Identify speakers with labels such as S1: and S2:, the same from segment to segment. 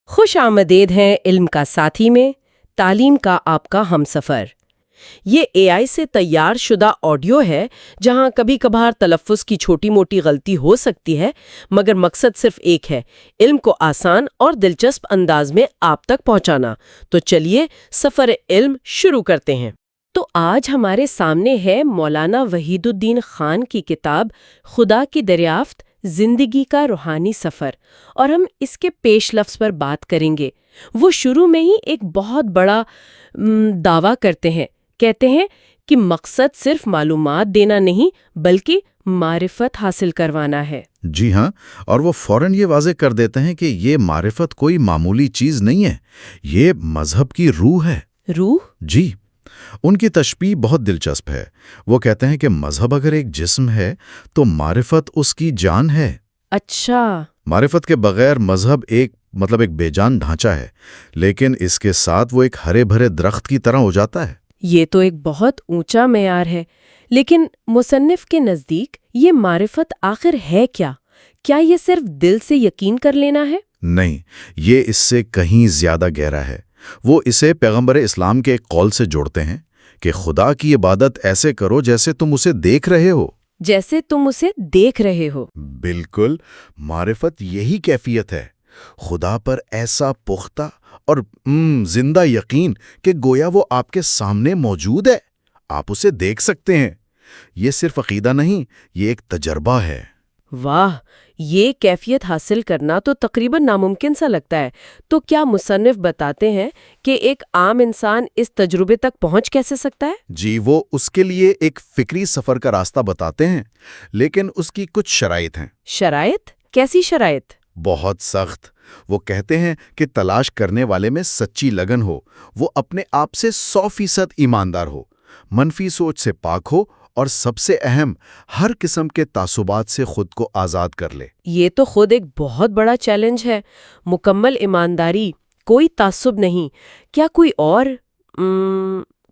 S1: خوش آمدید ہیں علم کا ساتھی میں، تعلیم کا آپ کا ہمسفر۔ یہ اے آئی سے تیار شدہ آڈیو ہے جہاں کبھی کبھار تلفظ کی چھوٹی موٹی غلطی ہو سکتی ہے، مگر مقصد صرف ایک ہے، علم کو آسان اور دلچسپ انداز میں آپ تک پہنچانا۔ تو چلیے سفر علم شروع کرتے ہیں۔ تو آج ہمارے سامنے ہے مولانا وحید الدین خان کی کتاب خدا کی دریافت، زندگی کا روحانی سفر، اور ہم اس کے پیش لفظ پر بات کریں گے۔ وہ شروع میں ہی ایک بہت بڑا دعویٰ کرتے ہیں، کہتے ہیں کہ مقصد صرف معلومات دینا نہیں بلکہ معرفت حاصل کروانا ہے۔
S2: جی ہاں، اور وہ فوراً یہ واضح کر دیتے ہیں کہ یہ معرفت کوئی معمولی چیز نہیں ہے، یہ مذہب کی روح ہے۔
S1: روح؟
S2: جی، ان کی تشبیہ بہت دلچسپ ہے۔ وہ کہتے ہیں کہ مذہب اگر ایک جسم ہے تو معرفت اس کی جان ہے۔
S1: اچھا۔
S2: معرفت کے بغیر مذہب ایک بے جان ڈھانچہ ہے، لیکن اس کے ساتھ وہ ایک ہرے بھرے درخت کی طرح ہو جاتا ہے۔
S1: یہ تو ایک بہت اونچا معیار ہے، لیکن مصنف کے نزدیک یہ معرفت آخر ہے کیا؟ کیا یہ صرف دل سے یقین کر لینا ہے؟
S2: نہیں، یہ اس سے کہیں زیادہ گہرا ہے۔ وہ اسے پیغمبر اسلام کے ایک قول سے جوڑتے ہیں کہ خدا کی عبادت ایسے کرو جیسے تم اسے دیکھ رہے ہو۔
S1: جیسے تم اسے دیکھ رہے ہو۔
S2: بالکل، معرفت یہی کیفیت ہے، خدا پر ایسا پختہ اور زندہ یقین کہ گویا وہ آپ کے سامنے موجود ہے، آپ اسے دیکھ سکتے ہیں۔ یہ صرف عقیدہ نہیں، یہ ایک تجربہ ہے۔
S1: واہ، یہ کیفیت حاصل کرنا تو تقریباً ناممکن سا لگتا ہے۔ تو کیا مصنف بتاتے ہیں کہ ایک عام انسان اس تجربے تک پہنچ کیسے سکتا ہے؟
S2: جی، وہ اس کے لیے ایک فکری سفر کا راستہ بتاتے ہیں، لیکن اس کی کچھ شرائط ہیں۔
S1: شرائط؟ کیسی شرائط؟
S2: بہت سخت۔ وہ کہتے ہیں کہ تلاش کرنے والے میں سچی لگن ہو، وہ اپنے آپ سے 100% ایماندار ہو، منفی سوچ سے پاک ہو، اور سب سے اہم، ہر قسم کے تعصبات سے خود کو آزاد کر لے۔
S1: یہ تو خود ایک بہت بڑا چیلنج ہے۔ مکمل ایمانداری، کوئی تعصب نہیں۔ کیا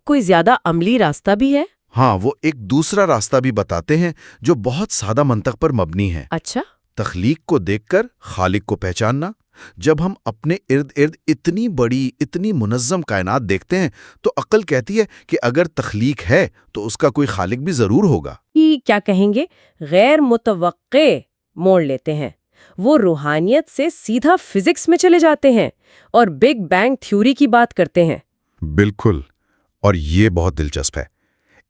S1: کوئی زیادہ عملی راستہ بھی ہے؟
S2: ہاں، وہ ایک دوسرا راستہ بھی بتاتے ہیں جو بہت سادہ منطق پر مبنی ہے۔
S1: اچھا۔
S2: تخلیق کو دیکھ کر خالق کو پہچاننا۔ جب ہم اپنے ارد گرد اتنی بڑی، اتنی منظم کائنات دیکھتے ہیں تو عقل کہتی ہے کہ اگر تخلیق ہے تو اس کا کوئی خالق بھی ضرور ہوگا۔
S1: کیا کہیں گے، غیر متوقع موڑ لیتے ہیں۔ وہ روحانیت سے سیدھا فزکس میں چلے جاتے ہیں اور بگ بینگ تھیوری کی بات کرتے ہیں۔
S2: بالکل، اور یہ بہت دلچسپ ہے۔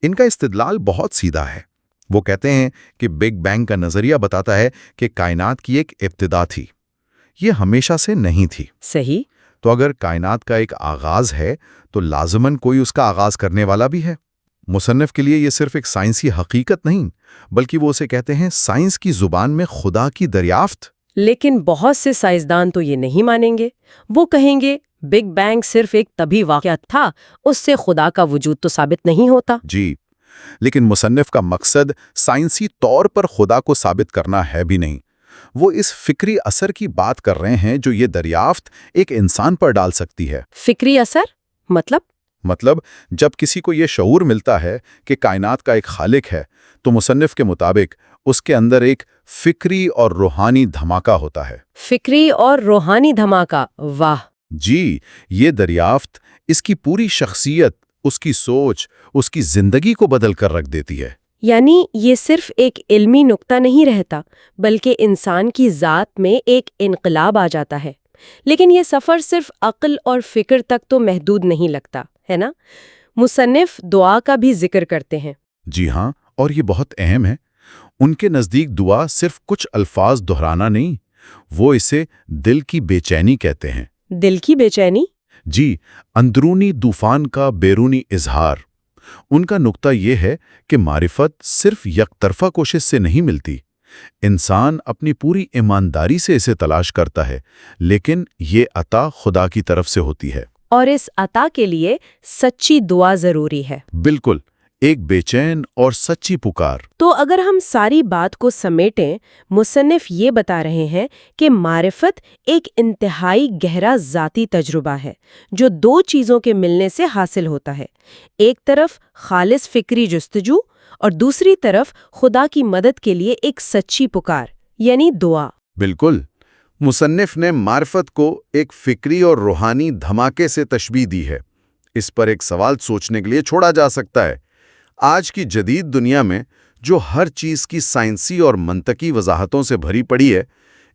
S2: ان کا استدلال بہت سیدھا ہے۔ وہ کہتے ہیں کہ بگ بینگ کا نظریہ بتاتا ہے کہ کائنات کی ایک ابتدا تھی، یہ ہمیشہ سے نہیں تھی۔
S1: صحیح۔
S2: تو اگر کائنات کا ایک آغاز ہے تو لازماً کوئی اس کا آغاز کرنے والا بھی ہے۔ مصنف کے لیے یہ صرف ایک سائنسی حقیقت نہیں، بلکہ وہ اسے کہتے ہیں سائنس کی زبان میں خدا کی دریافت۔
S1: لیکن بہت سے سائنسدان تو یہ نہیں مانیں گے۔ وہ کہیں گے بگ بینگ صرف ایک طبی واقعہ تھا، اس سے خدا کا وجود تو ثابت نہیں ہوتا۔
S2: جی، لیکن مصنف کا مقصد سائنسی طور پر خدا کو ثابت کرنا ہے بھی نہیں۔ وہ اس فکری اثر کی بات کر رہے ہیں جو یہ دریافت ایک انسان پر ڈال سکتی ہے۔
S1: فکری اثر؟ مطلب
S2: جب کسی کو یہ شعور ملتا ہے کہ کائنات کا ایک خالق ہے تو مصنف کے مطابق اس کے اندر ایک فکری اور روحانی دھماکہ ہوتا ہے۔
S1: فکری اور روحانی دھماکہ، واہ!
S2: جی، یہ دریافت اس کی پوری شخصیت، اس کی سوچ، اس کی زندگی کو بدل کر رکھ دیتی ہے۔
S1: یعنی یہ صرف ایک علمی نکتہ نہیں رہتا، بلکہ انسان کی ذات میں ایک انقلاب آ جاتا ہے۔ لیکن یہ سفر صرف عقل اور فکر تک تو محدود نہیں لگتا، ہے نا؟ مصنف دعا کا بھی ذکر کرتے ہیں۔
S2: جی ہاں، اور یہ بہت اہم ہے۔ ان کے نزدیک دعا صرف کچھ الفاظ دہرانا نہیں، وہ اسے دل کی بے چینی کہتے ہیں۔
S1: دل کی بے چینی؟
S2: جی، اندرونی طوفان کا بیرونی اظہار۔ ان کا نقطہ یہ ہے کہ معرفت صرف یک طرفہ کوشش سے نہیں ملتی۔ انسان اپنی پوری ایمانداری سے اسے تلاش کرتا ہے، لیکن یہ عطا خدا کی طرف سے ہوتی ہے۔
S1: اور اس عطا کے لیے سچی دعا ضروری ہے۔
S2: بالکل، ایک بے چین اور سچی پکار۔
S1: تو اگر ہم ساری بات کو سمیٹیں، مصنف یہ بتا رہے ہیں کہ معرفت ایک انتہائی گہرا ذاتی تجربہ ہے جو دو چیزوں کے ملنے سے حاصل ہوتا ہے۔ ایک طرف خالص فکری جستجو اور دوسری طرف خدا کی مدد کے لیے ایک سچی پکار، یعنی دعا۔
S2: بالکل، مصنف نے معرفت کو ایک فکری اور روحانی دھماکے سے تشبیہ دی ہے۔ اس پر ایک سوال سوچنے کے لیے چھوڑا جا سکتا ہے۔ آج کی جدید دنیا میں جو ہر چیز کی سائنسی اور منطقی وضاحتوں سے بھری پڑی ہے،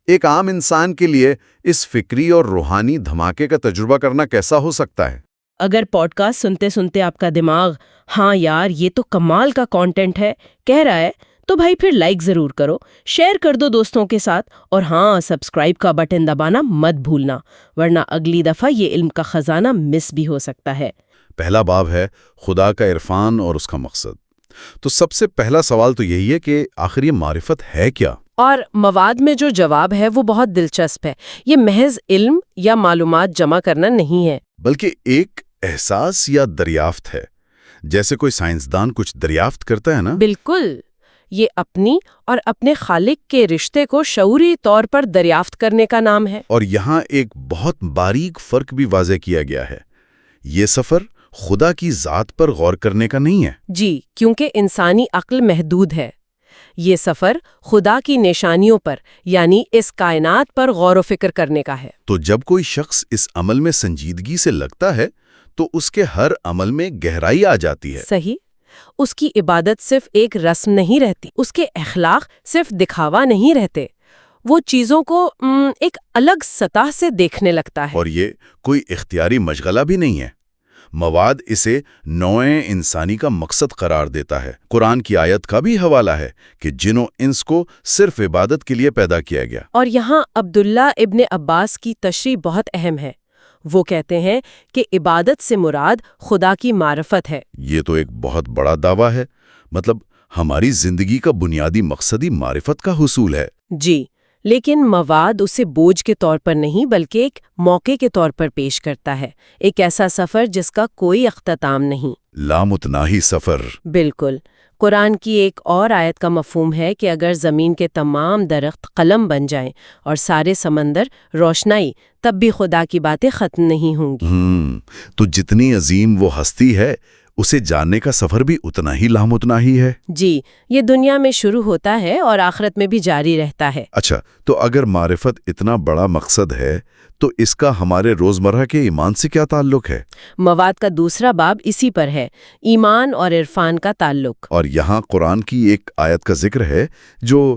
S2: ایک عام انسان کے لیے اس فکری اور روحانی دھماکے کا تجربہ کرنا کیسا ہو سکتا ہے؟
S1: اگر پوڈ کاسٹ سنتے سنتے آپ کا دماغ ہاں یار یہ تو کمال کا کانٹینٹ ہے کہہ رہا ہے تو بھائی پھر لائک ضرور کرو، شیئر کر دو دوستوں کے ساتھ، اور ہاں سبسکرائب کا بٹن دبانا مت بھولنا، ورنہ اگلی دفعہ یہ علم کا خزانہ مس بھی ہو سکتا ہے۔
S2: پہلا باب ہے خدا کا عرفان اور اس کا مقصد۔ تو سب سے پہلا سوال تو یہی ہے کہ آخر یہ معرفت ہے کیا؟
S1: اور مواد میں جو جواب ہے وہ بہت دلچسپ ہے۔ یہ محض علم یا معلومات جمع کرنا نہیں ہے،
S2: بلکہ ایک احساس یا دریافت ہے، جیسے کوئی سائنسدان کچھ دریافت کرتا ہے نا۔
S1: بالکل، یہ اپنی اور اپنے خالق کے رشتے کو شعوری طور پر دریافت کرنے کا نام ہے۔
S2: اور یہاں ایک بہت باریک فرق بھی واضح کیا گیا ہے۔ یہ سفر خدا کی ذات پر غور کرنے کا نہیں ہے۔
S1: جی، کیونکہ انسانی عقل محدود ہے۔ یہ سفر خدا کی نشانیوں پر یعنی اس کائنات پر غور و فکر کرنے کا ہے۔
S2: تو جب کوئی شخص اس عمل میں سنجیدگی سے لگتا ہے تو اس کے ہر عمل میں گہرائی آ جاتی ہے۔
S1: صحیح، اس کی عبادت صرف ایک رسم نہیں رہتی، اس کے اخلاق صرف دکھاوا نہیں رہتے، وہ چیزوں کو ایک الگ سطح سے دیکھنے لگتا ہے۔
S2: اور یہ کوئی اختیاری مشغلہ بھی نہیں ہے۔ مواد اسے نوع انسانی کا مقصد قرار دیتا ہے۔ قرآن کی آیت کا بھی حوالہ ہے کہ جن و انس کو صرف عبادت کے لیے پیدا کیا گیا۔
S1: اور یہاں عبداللہ ابن عباس کی تشریح بہت اہم ہے۔ وہ کہتے ہیں کہ عبادت سے مراد خدا کی معرفت ہے۔
S2: یہ تو ایک بہت بڑا دعویٰ ہے، مطلب ہماری زندگی کا بنیادی مقصد ہی معرفت کا حصول ہے۔
S1: جی، لیکن مواد اسے بوجھ کے طور پر نہیں بلکہ ایک موقع کے طور پر پیش کرتا ہے، ایک ایسا سفر جس کا کوئی اختتام نہیں۔
S2: لامتناہی سفر۔
S1: بالکل۔ قرآن کی ایک اور آیت کا مفہوم ہے کہ اگر زمین کے تمام درخت قلم بن جائیں اور سارے سمندر روشنائی، تب بھی خدا کی باتیں ختم نہیں ہوں گی۔
S2: تو جتنی عظیم وہ ہستی ہے، اسے جاننے کا سفر بھی اتنا ہی لامتناہی ہے۔
S1: جی، یہ دنیا میں شروع ہوتا ہے اور آخرت میں بھی جاری رہتا ہے۔
S2: اچھا، تو اگر معرفت اتنا بڑا مقصد ہے تو اس کا ہمارے روزمرہ کے ایمان سے کیا تعلق ہے؟
S1: مواد کا دوسرا باب اسی پر ہے، ایمان اور عرفان کا تعلق۔
S2: اور یہاں قرآن کی ایک آیت کا ذکر ہے جو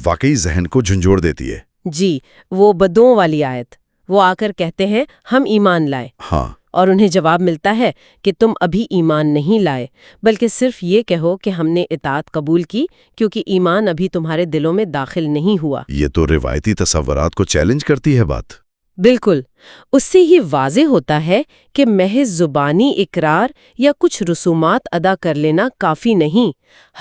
S2: واقعی ذہن کو جھنجھوڑ دیتی ہے۔
S1: جی، وہ بدوں والی آیت۔ وہ آ کر کہتے ہیں ہم ایمان لائے،
S2: ہاں،
S1: اور انہیں جواب ملتا ہے کہ تم ابھی ایمان نہیں لائے، بلکہ صرف یہ کہو کہ ہم نے اطاعت قبول کی کیونکہ ایمان ابھی تمہارے دلوں میں داخل نہیں ہوا۔
S2: یہ تو روایتی تصورات کو چیلنج کرتی ہے بات۔
S1: بالکل، اس سے ہی واضح ہوتا ہے کہ محض زبانی اقرار یا کچھ رسومات ادا کر لینا کافی نہیں۔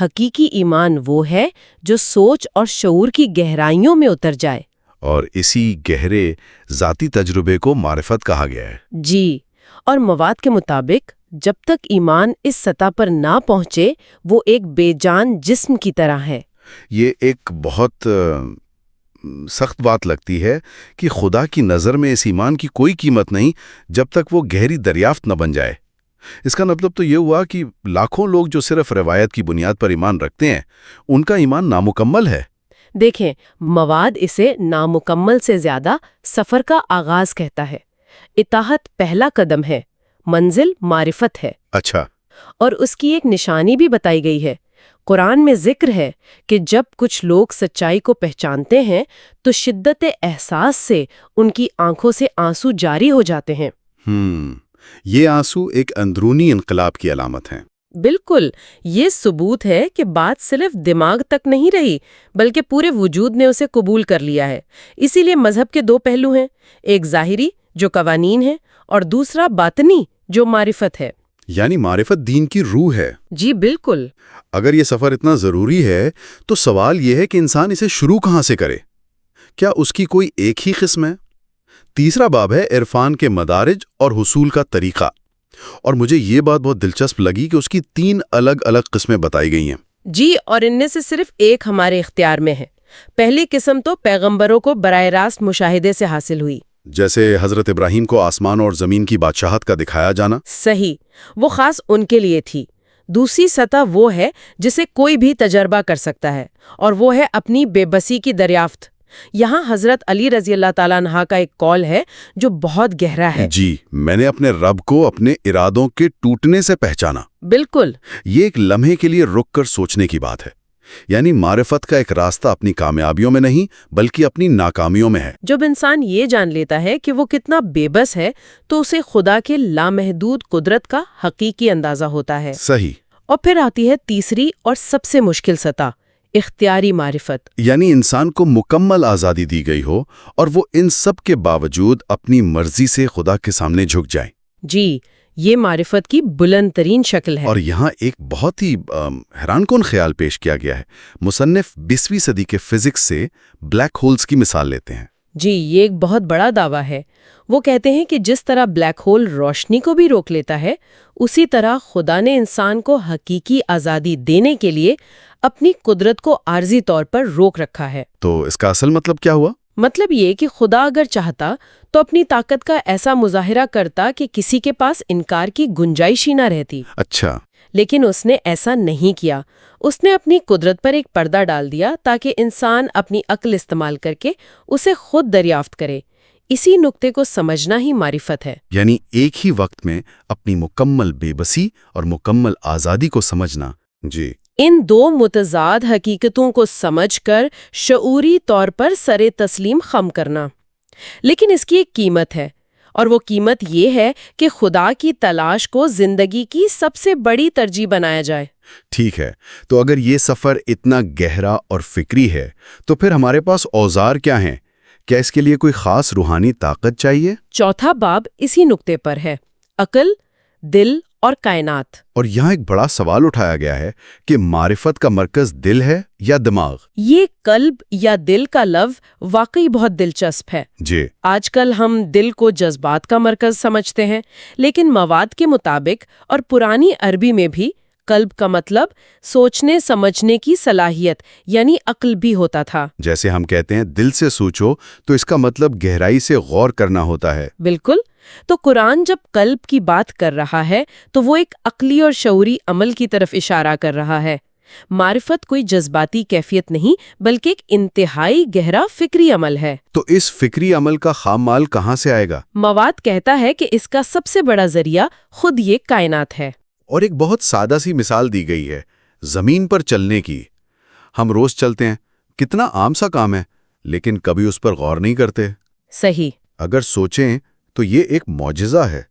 S1: حقیقی ایمان وہ ہے جو سوچ اور شعور کی گہرائیوں میں اتر جائے۔
S2: اور اسی گہرے ذاتی تجربے کو معرفت کہا گیا ہے۔
S1: جی، اور مواد کے مطابق جب تک ایمان اس سطح پر نہ پہنچے وہ ایک بے جان جسم کی طرح ہے۔
S2: یہ ایک بہت سخت بات لگتی ہے کہ خدا کی نظر میں اس ایمان کی کوئی قیمت نہیں جب تک وہ گہری دریافت نہ بن جائے۔ اس کا مطلب تو یہ ہوا کہ لاکھوں لوگ جو صرف روایت کی بنیاد پر ایمان رکھتے ہیں، ان کا ایمان نامکمل ہے۔
S1: دیکھیں، مواد اسے نامکمل سے زیادہ سفر کا آغاز کہتا ہے۔ اطاعت پہلا قدم ہے، منزل معرفت ہے۔
S2: اچھا،
S1: اور اس کی ایک نشانی بھی بتائی گئی ہے۔ قرآن میں ذکر ہے کہ جب کچھ لوگ سچائی کو پہچانتے ہیں تو شدت احساس سے ان کی آنکھوں سے آنسو جاری ہو جاتے ہیں۔
S2: یہ آنسو ایک اندرونی انقلاب کی علامت ہے۔
S1: بالکل، یہ ثبوت ہے کہ بات صرف دماغ تک نہیں رہی بلکہ پورے وجود نے اسے قبول کر لیا ہے۔ اسی لیے مذہب کے دو پہلو ہیں، ایک ظاہری جو قوانین ہے اور دوسرا باطنی جو معرفت ہے۔
S2: یعنی معرفت دین کی روح ہے۔
S1: جی بالکل۔
S2: اگر یہ سفر اتنا ضروری ہے تو سوال یہ ہے کہ انسان اسے شروع کہاں سے کرے؟ کیا اس کی کوئی ایک ہی قسم ہے؟ تیسرا باب ہے عرفان کے مدارج اور حصول کا طریقہ، اور مجھے یہ بات بہت دلچسپ لگی کہ اس کی 3 الگ الگ قسمیں بتائی گئی ہیں۔
S1: جی، اور ان میں سے صرف ایک ہمارے اختیار میں ہے۔ پہلی قسم تو پیغمبروں کو براہ راست مشاہدے سے حاصل ہوئی،
S2: جیسے حضرت ابراہیم کو آسمان اور زمین کی بادشاہت کا دکھایا جانا۔
S1: صحیح، وہ خاص ان کے لیے تھی۔ دوسری سطح وہ ہے جسے کوئی بھی تجربہ کر سکتا ہے، اور وہ ہے اپنی بے بسی کی دریافت۔ یہاں حضرت علی رضی اللہ تعالیٰ عنہ کا ایک قول ہے جو بہت گہرا ہے۔
S2: جی، میں نے اپنے رب کو اپنے ارادوں کے ٹوٹنے سے پہچانا۔
S1: بالکل۔
S2: یہ ایک لمحے کے لیے رک کر سوچنے کی بات ہے، یعنی معرفت کا ایک راستہ اپنی کامیابیوں میں نہیں بلکہ اپنی ناکامیوں میں ہے۔
S1: جب انسان یہ جان لیتا ہے کہ وہ کتنا بے بس ہے تو اسے خدا کے لامحدود قدرت کا حقیقی اندازہ ہوتا ہے۔
S2: صحیح۔
S1: اور پھر آتی ہے تیسری اور سب سے مشکل سطح، اختیاری معرفت۔
S2: یعنی انسان کو مکمل آزادی دی گئی ہو اور وہ ان سب کے باوجود اپنی مرضی سے خدا کے سامنے جھک جائے۔
S1: جی، یہ معرفت کی بلند ترین شکل ہے۔
S2: اور یہاں ایک بہت ہی حیران کن خیال پیش کیا گیا ہے۔ مصنف 20ویں صدی کے فزکس سے بلیک ہولز کی مثال لیتے ہیں۔
S1: جی، یہ ایک بہت بڑا دعویٰ ہے۔ وہ کہتے ہیں کہ جس طرح بلیک ہول روشنی کو بھی روک لیتا ہے، اسی طرح خدا نے انسان کو حقیقی آزادی دینے کے لیے اپنی قدرت کو عارضی طور پر روک رکھا ہے۔
S2: تو اس کا اصل مطلب کیا ہوا؟
S1: مطلب یہ کہ خدا اگر چاہتا تو اپنی طاقت کا ایسا مظاہرہ کرتا کہ کسی کے پاس انکار کی گنجائش ہی نہ رہتی۔
S2: اچھا۔
S1: لیکن اس نے ایسا نہیں کیا۔ اس نے اپنی قدرت پر ایک پردہ ڈال دیا تاکہ انسان اپنی عقل استعمال کر کے اسے خود دریافت کرے۔ اسی نقطے کو سمجھنا ہی معرفت ہے۔
S2: یعنی ایک ہی وقت میں اپنی مکمل بے بسی اور مکمل آزادی کو سمجھنا۔ جی۔
S1: ان دو متضاد حقیقتوں کو سمجھ کر شعوری طور پر سر تسلیم خم کرنا۔ لیکن اس کی ایک قیمت ہے، اور وہ قیمت یہ ہے کہ خدا کی تلاش کو زندگی کی سب سے بڑی ترجیح بنایا جائے۔
S2: ٹھیک ہے، تو اگر یہ سفر اتنا گہرا اور فکری ہے تو پھر ہمارے پاس اوزار کیا ہیں؟ کیا اس کے لیے کوئی خاص روحانی طاقت چاہیے؟
S1: چوتھا باب اسی نقطے پر ہے، عقل، دل اور کائنات۔
S2: اور یہاں ایک بڑا سوال اٹھایا گیا ہے کہ معرفت کا مرکز دل ہے یا دماغ؟
S1: یہ قلب یا دل کا لفظ واقعی بہت دلچسپ ہے۔
S2: جی۔
S1: آج کل ہم دل کو جذبات کا مرکز سمجھتے ہیں، لیکن مواد کے مطابق اور پرانی عربی میں بھی قلب کا مطلب سوچنے سمجھنے کی صلاحیت یعنی عقل بھی ہوتا تھا۔
S2: جیسے ہم کہتے ہیں دل سے سوچو تو اس کا مطلب گہرائی سے غور کرنا ہوتا ہے۔
S1: بالکل۔ تو قرآن جب قلب کی بات کر رہا ہے تو وہ ایک عقلی اور شعوری عمل کی طرف اشارہ کر رہا ہے۔ معرفت کوئی جذباتی کیفیت نہیں بلکہ ایک انتہائی گہرا فکری عمل ہے۔
S2: تو اس فکری عمل کا خام مال کہاں سے آئے گا؟
S1: مواد کہتا ہے کہ اس کا سب سے بڑا ذریعہ خود یہ کائنات ہے۔
S2: اور ایک بہت سادہ سی مثال دی گئی ہے، زمین پر چلنے کی۔ ہم روز چلتے ہیں، کتنا عام سا کام ہے، لیکن کبھی اس پر غور نہیں کرتے۔
S1: صحیح۔
S2: اگر سوچیں تو یہ ایک معجزہ ہے۔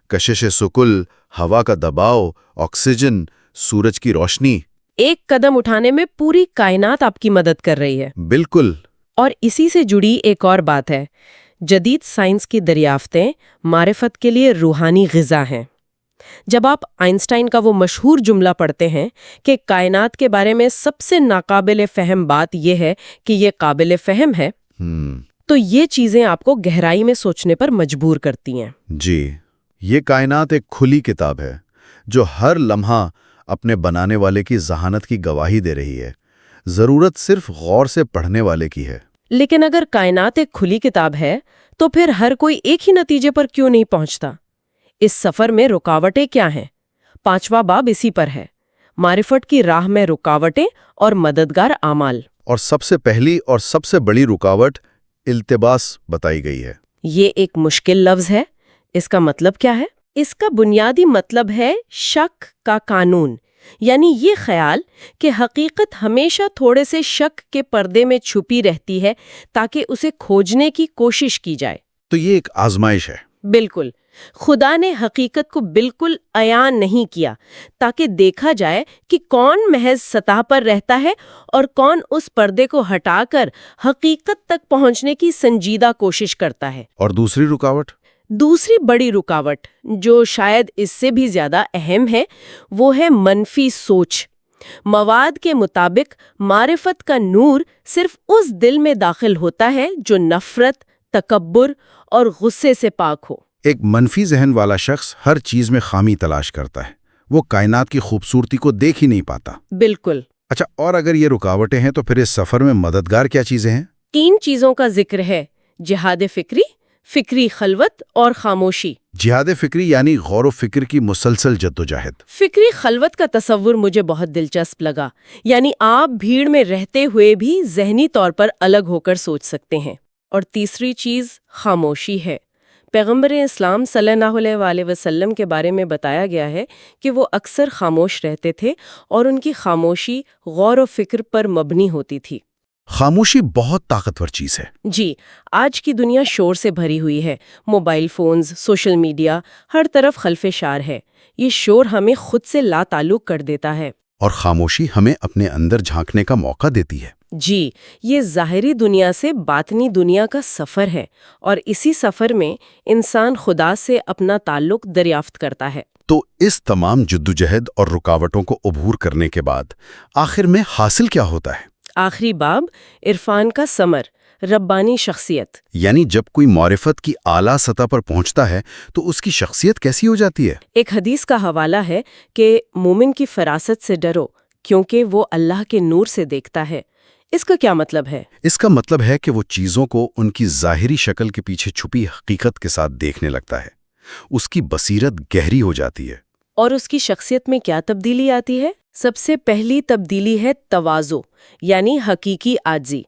S2: کشش ثقل، ہوا کا دباؤ، آکسیجن، سورج کی روشنی۔
S1: ایک قدم اٹھانے میں پوری کائنات آپ کی مدد کر رہی ہے۔
S2: بالکل۔
S1: اور اسی سے جڑی ایک اور بات ہے، جدید سائنس کی دریافتیں معرفت کے لیے روحانی غذا ہیں۔ جب آپ آئنسٹائن کا وہ مشہور جملہ پڑھتے ہیں کہ کائنات کے بارے میں سب سے ناقابل فہم بات یہ ہے کہ یہ قابل فہم ہے، تو یہ چیزیں آپ کو گہرائی میں سوچنے پر مجبور کرتی ہیں۔
S2: جی، یہ کائنات ایک کھلی کتاب ہے جو ہر لمحہ اپنے بنانے والے کی ذہانت کی گواہی دے رہی ہے۔ ضرورت صرف غور سے پڑھنے والے کی ہے۔
S1: لیکن اگر کائنات ایک کھلی کتاب ہے تو پھر ہر کوئی ایک ہی نتیجے پر کیوں نہیں پہنچتا؟ اس سفر میں رکاوٹیں کیا ہیں؟ 5واں باب اسی پر ہے، معرفت کی راہ میں رکاوٹیں اور مددگار اعمال۔
S2: اور سب سے پہلی اور سب سے بڑی رکاوٹ التباس بتائی گئی ہے۔
S1: یہ ایک مشکل لفظ ہے۔ اس کا مطلب کیا ہے؟ اس کا بنیادی مطلب ہے شک کا قانون، یعنی یہ خیال کہ حقیقت ہمیشہ تھوڑے سے شک کے پردے میں چھپی رہتی ہے تاکہ اسے کھوجنے کی کوشش کی جائے۔
S2: تو یہ ایک آزمائش ہے۔
S1: بالکل۔ خدا نے حقیقت کو بالکل عیان نہیں کیا تاکہ دیکھا جائے کہ کون محض سطح پر رہتا ہے اور کون اس پردے کو ہٹا کر حقیقت تک پہنچنے کی سنجیدہ کوشش کرتا ہے۔
S2: اور دوسری رکاوٹ؟
S1: دوسری بڑی رکاوٹ جو شاید اس سے بھی زیادہ اہم ہے وہ ہے منفی سوچ۔ مواد کے مطابق معرفت کا نور صرف اس دل میں داخل ہوتا ہے جو نفرت، تکبر اور غصے سے پاک ہو۔
S2: ایک منفی ذہن والا شخص ہر چیز میں خامی تلاش کرتا ہے، وہ کائنات کی خوبصورتی کو دیکھ ہی نہیں پاتا۔
S1: بالکل۔
S2: اچھا، اور اگر یہ رکاوٹیں ہیں تو پھر اس سفر میں مددگار کیا چیزیں ہیں؟
S1: 3 چیزوں کا ذکر ہے، جہاد فکری، فکری خلوت اور خاموشی۔
S2: جہاد فکری یعنی غور و فکر کی مسلسل جدوجہد۔
S1: فکری خلوت کا تصور مجھے بہت دلچسپ لگا، یعنی آپ بھیڑ میں رہتے ہوئے بھی ذہنی طور پر الگ ہو کر سوچ سکتے ہیں۔ اور تیسری چیز خاموشی ہے۔ پیغمبر اسلام صلی اللہ علیہ وآلہ وسلم کے بارے میں بتایا گیا ہے کہ وہ اکثر خاموش رہتے تھے اور ان کی خاموشی غور و فکر پر مبنی ہوتی تھی۔
S2: خاموشی بہت طاقتور چیز ہے۔
S1: جی، آج کی دنیا شور سے بھری ہوئی ہے، موبائل فونز، سوشل میڈیا، ہر طرف خلف شار ہے۔ یہ شور ہمیں خود سے لا تعلق کر دیتا ہے۔
S2: اور خاموشی ہمیں اپنے اندر جھانکنے کا موقع دیتی ہے۔
S1: جی، یہ ظاہری دنیا سے باطنی دنیا کا سفر ہے، اور اسی سفر میں انسان خدا سے اپنا تعلق دریافت کرتا ہے۔
S2: تو اس تمام جدوجہد اور رکاوٹوں کو عبور کرنے کے بعد آخر میں حاصل کیا ہوتا ہے؟
S1: آخری باب، عرفان کا ثمر، ربانی شخصیت۔
S2: یعنی جب کوئی معرفت کی اعلیٰ سطح پر پہنچتا ہے تو اس کی شخصیت کیسی ہو جاتی ہے؟
S1: ایک حدیث کا حوالہ ہے کہ مومن کی فراست سے ڈرو کیونکہ وہ اللہ کے نور سے دیکھتا ہے۔ اس کا کیا مطلب ہے؟
S2: اس کا مطلب ہے کہ وہ چیزوں کو ان کی ظاہری شکل کے پیچھے چھپی حقیقت کے ساتھ دیکھنے لگتا ہے۔ اس کی بصیرت گہری ہو جاتی ہے۔
S1: اور اس کی شخصیت میں کیا تبدیلی آتی ہے؟ سب سے پہلی تبدیلی ہے تواضع، یعنی حقیقی عاجزی۔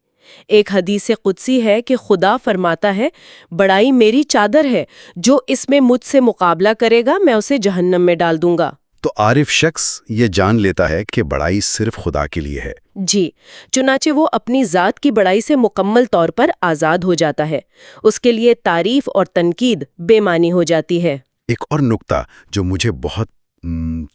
S1: ایک حدیث قدسی ہے کہ خدا فرماتا ہے، بڑائی میری چادر ہے، جو اس میں مجھ سے مقابلہ کرے گا میں اسے جہنم میں ڈال دوں گا۔
S2: تو عارف شخص یہ جان لیتا ہے کہ بڑائی صرف خدا کے لیے ہے۔
S1: جی، چنانچہ وہ اپنی ذات کی بڑائی سے مکمل طور پر آزاد ہو جاتا ہے۔ اس کے لیے تعریف اور تنقید بے معنی ہو جاتی ہے۔
S2: ایک اور نکتہ جو مجھے بہت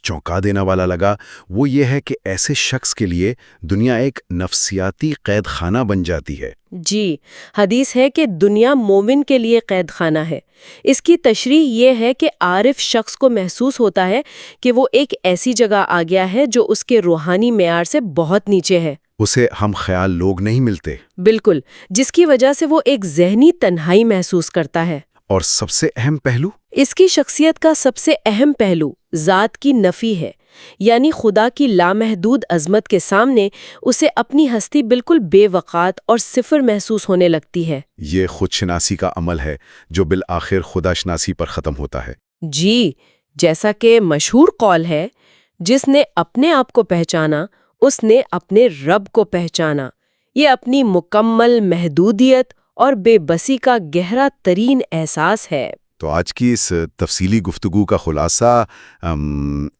S2: چونکا دینے والا لگا وہ یہ ہے کہ ایسے شخص کے لیے دنیا ایک نفسیاتی قید خانہ بن جاتی ہے۔
S1: جی، حدیث ہے کہ دنیا مومن کے لیے قید خانہ ہے۔ اس کی تشریح یہ ہے کہ عارف شخص کو محسوس ہوتا ہے کہ وہ ایک ایسی جگہ آ گیا ہے جو اس کے روحانی معیار سے بہت نیچے ہے۔
S2: اسے ہم خیال لوگ نہیں ملتے۔
S1: بالکل، جس کی وجہ سے وہ ایک ذہنی تنہائی محسوس کرتا ہے۔
S2: اور سب سے اہم پہلو،
S1: اس کی شخصیت کا سب سے اہم پہلو ذات کی نفی ہے، یعنی خدا کی لامحدود عظمت کے سامنے اسے اپنی ہستی بالکل بے وقات اور صفر محسوس ہونے لگتی ہے۔
S2: یہ خود شناسی کا عمل ہے جو بالآخر خدا شناسی پر ختم ہوتا ہے۔
S1: جی، جیسا کہ مشہور قول ہے، جس نے اپنے آپ کو پہچانا اس نے اپنے رب کو پہچانا۔ یہ اپنی مکمل محدودیت اور بے بسی کا گہرا ترین احساس ہے۔
S2: تو آج کی اس تفصیلی گفتگو کا خلاصہ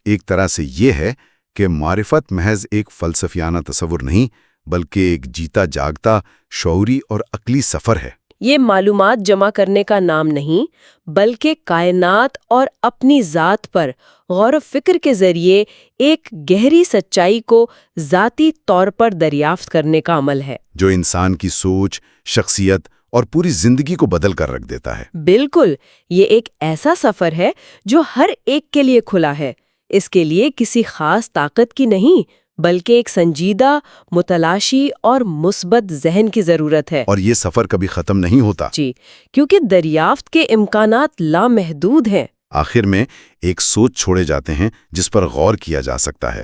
S2: ایک طرح سے یہ ہے کہ معرفت محض ایک فلسفیانہ تصور نہیں بلکہ ایک جیتا جاگتا شعوری اور عقلی سفر ہے۔
S1: یہ معلومات جمع کرنے کا نام نہیں بلکہ کائنات اور اپنی ذات پر غور و فکر کے ذریعے ایک گہری سچائی کو ذاتی طور پر دریافت کرنے کا عمل ہے،
S2: جو انسان کی سوچ، شخصیت اور پوری زندگی کو بدل کر رکھ دیتا ہے۔
S1: بالکل، یہ ایک ایسا سفر ہے جو ہر ایک کے لیے کھلا ہے۔ اس کے لیے کسی خاص طاقت کی نہیں بلکہ ایک سنجیدہ، متلاشی اور مثبت ذہن کی ضرورت ہے۔
S2: اور یہ سفر کبھی ختم نہیں ہوتا۔
S1: جی، کیونکہ دریافت کے امکانات لامحدود ہیں۔
S2: آخر میں ایک سوچ چھوڑے جاتے ہیں جس پر غور کیا جا سکتا ہے۔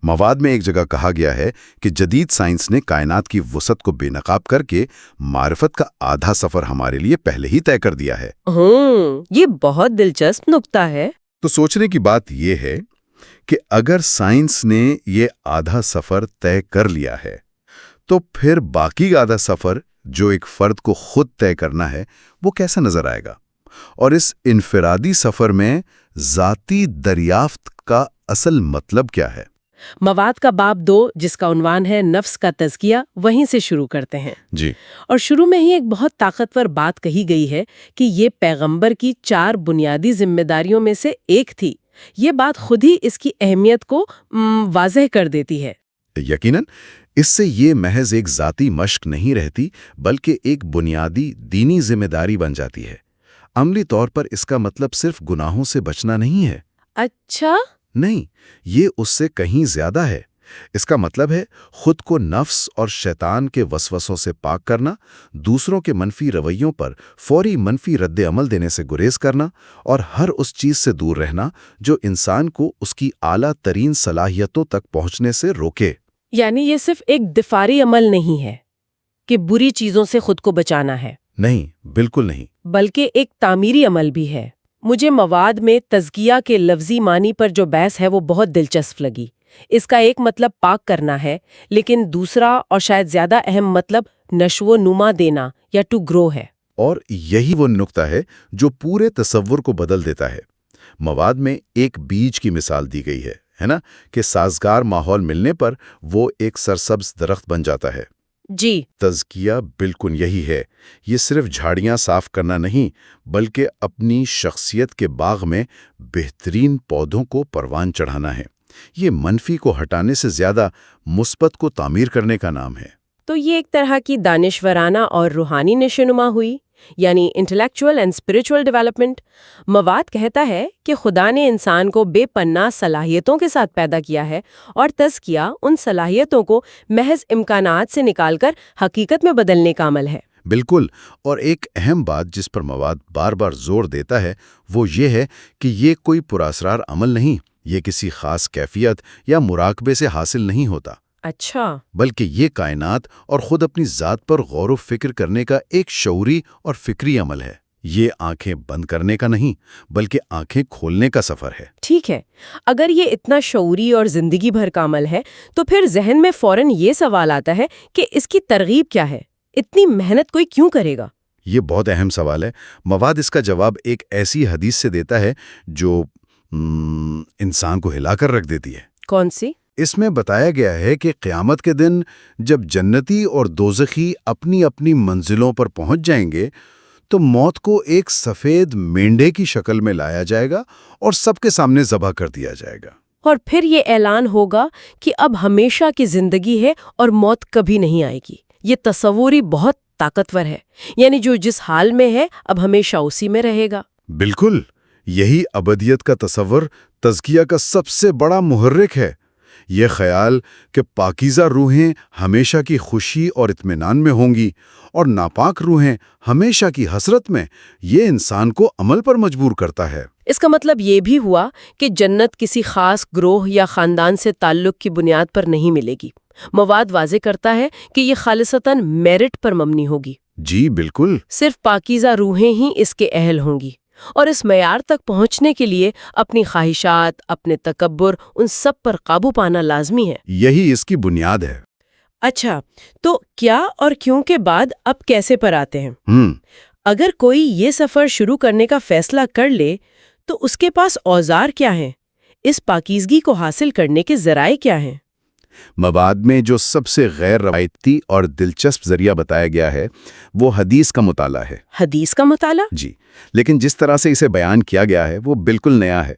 S2: مواد میں ایک جگہ کہا گیا ہے کہ جدید سائنس نے کائنات کی وسعت کو بے نقاب کر کے معرفت کا آدھا سفر ہمارے لیے پہلے ہی طے کر دیا ہے۔
S1: یہ بہت دلچسپ نکتہ ہے۔
S2: تو سوچنے کی بات یہ ہے کہ اگر سائنس نے یہ آدھا سفر طے کر لیا ہے تو پھر باقی آدھا سفر جو ایک فرد کو خود طے کرنا ہے وہ کیسا نظر آئے گا؟ اور اس انفرادی سفر میں ذاتی دریافت کا اصل مطلب کیا ہے؟
S1: مواد کا باب 2 جس کا عنوان ہے نفس کا تزکیہ، وہیں سے شروع کرتے ہیں۔
S2: جی،
S1: اور شروع میں ہی ایک بہت طاقتور بات کہی گئی ہے کہ یہ پیغمبر کی 4 بنیادی ذمہ داریوں میں سے ایک تھی۔ یہ بات خود ہی اس کی اہمیت کو واضح کر دیتی ہے۔
S2: یقیناً اس سے یہ محض ایک ذاتی مشق نہیں رہتی بلکہ ایک بنیادی دینی ذمہ داری بن جاتی ہے۔ عملی طور پر اس کا مطلب صرف گناہوں سے بچنا نہیں ہے۔
S1: اچھا؟
S2: نہیں، یہ اس سے کہیں زیادہ ہے۔ اس کا مطلب ہے خود کو نفس اور شیطان کے وسوسوں سے پاک کرنا، دوسروں کے منفی رویوں پر فوری منفی رد عمل دینے سے گریز کرنا اور ہر اس چیز سے دور رہنا جو انسان کو اس کی اعلیٰ ترین صلاحیتوں تک پہنچنے سے روکے۔
S1: یعنی یہ صرف ایک دفاعی عمل نہیں ہے کہ بری چیزوں سے خود کو بچانا ہے۔
S2: نہیں، بالکل نہیں۔
S1: بلکہ ایک تعمیری عمل بھی ہے۔ مجھے مواد میں تزکیہ کے لفظی معنی پر جو بحث ہے وہ بہت دلچسپ لگی۔ اس کا ایک مطلب پاک کرنا ہے، لیکن دوسرا اور شاید زیادہ اہم مطلب نشو و نما دینا یا ٹو گرو ہے۔
S2: اور یہی وہ نقطہ ہے جو پورے تصور کو بدل دیتا ہے۔ مواد میں ایک بیج کی مثال دی گئی ہے نا، کہ سازگار ماحول ملنے پر وہ ایک سرسبز درخت بن جاتا ہے۔
S1: جی،
S2: تزکیہ بالکل یہی ہے۔ یہ صرف جھاڑیاں صاف کرنا نہیں، بلکہ اپنی شخصیت کے باغ میں بہترین پودوں کو پروان چڑھانا ہے۔ یہ منفی کو ہٹانے سے زیادہ مثبت کو تعمیر کرنے کا نام ہے۔
S1: تو یہ ایک طرح کی دانشورانہ اور روحانی نشوونما ہوئی، یعنی انٹلیکچوئل اینڈ اسپرچوئل ڈیولپمنٹ۔ مواد کہتا ہے کہ خدا نے انسان کو بے پناہ صلاحیتوں کے ساتھ پیدا کیا ہے، اور تزکیہ ان صلاحیتوں کو محض امکانات سے نکال کر حقیقت میں بدلنے کا عمل ہے۔
S2: بالکل، اور ایک اہم بات جس پر مواد بار بار زور دیتا ہے وہ یہ ہے کہ یہ کوئی پراسرار عمل نہیں، یہ کسی خاص کیفیت یا مراقبے سے حاصل نہیں ہوتا۔
S1: اچھا،
S2: بلکہ یہ کائنات اور خود اپنی ذات پر غور و فکر کرنے کا ایک شعوری اور فکری عمل ہے۔ یہ آنکھیں بند کرنے کا نہیں، بلکہ آنکھیں کھولنے کا سفر ہے۔
S1: ٹھیک ہے، اگر یہ اتنا شعوری اور زندگی بھر کا عمل ہے تو پھر ذہن میں فوراً یہ سوال آتا ہے کہ اس کی ترغیب کیا ہے؟ اتنی محنت کوئی کیوں کرے گا؟
S2: یہ بہت اہم سوال ہے۔ مواد اس کا جواب ایک ایسی حدیث سے دیتا ہے جو انسان کو ہلا کر رکھ دیتی ہے۔
S1: کون سی؟
S2: اس میں بتایا گیا ہے کہ قیامت کے دن جب جنتی اور دوزخی اپنی اپنی منزلوں پر پہنچ جائیں گے تو موت کو ایک سفید مینڈے کی شکل میں لایا جائے گا اور سب کے سامنے ذبح کر دیا جائے گا۔
S1: اور پھر یہ اعلان ہوگا کہ اب ہمیشہ کی زندگی ہے اور موت کبھی نہیں آئے گی۔ یہ تصوری بہت طاقتور ہے، یعنی جو جس حال میں ہے اب ہمیشہ اسی میں رہے گا۔
S2: بالکل، یہی ابدیت کا تصور تزکیہ کا سب سے بڑا محرک ہے۔ یہ خیال کہ پاکیزہ روحیں ہمیشہ کی خوشی اور اطمینان میں ہوں گی اور ناپاک روحیں ہمیشہ کی حسرت میں، یہ انسان کو عمل پر مجبور کرتا ہے۔
S1: اس کا مطلب یہ بھی ہوا کہ جنت کسی خاص گروہ یا خاندان سے تعلق کی بنیاد پر نہیں ملے گی۔ مواد واضح کرتا ہے کہ یہ خالصتاً میرٹ پر مبنی ہوگی۔
S2: جی بالکل۔
S1: صرف پاکیزہ روحیں ہی اس کے اہل ہوں گی، اور اس معیار تک پہنچنے کے لیے اپنی خواہشات، اپنے تکبر، ان سب پر قابو پانا لازمی ہے۔
S2: یہی اس کی بنیاد ہے۔
S1: اچھا، تو کیا اور کیوں کے بعد اب کیسے پر آتے ہیں؟ اگر کوئی یہ سفر شروع کرنے کا فیصلہ کر لے تو اس کے پاس اوزار کیا ہیں؟ اس پاکیزگی کو حاصل کرنے کے ذرائع کیا ہیں؟
S2: مواد میں جو سب سے غیر روایتی اور دلچسپ ذریعہ بتایا گیا ہے وہ حدیث کا مطالعہ ہے۔
S1: حدیث کا مطالعہ؟
S2: جی، لیکن جس طرح سے اسے بیان کیا گیا ہے وہ بالکل نیا ہے۔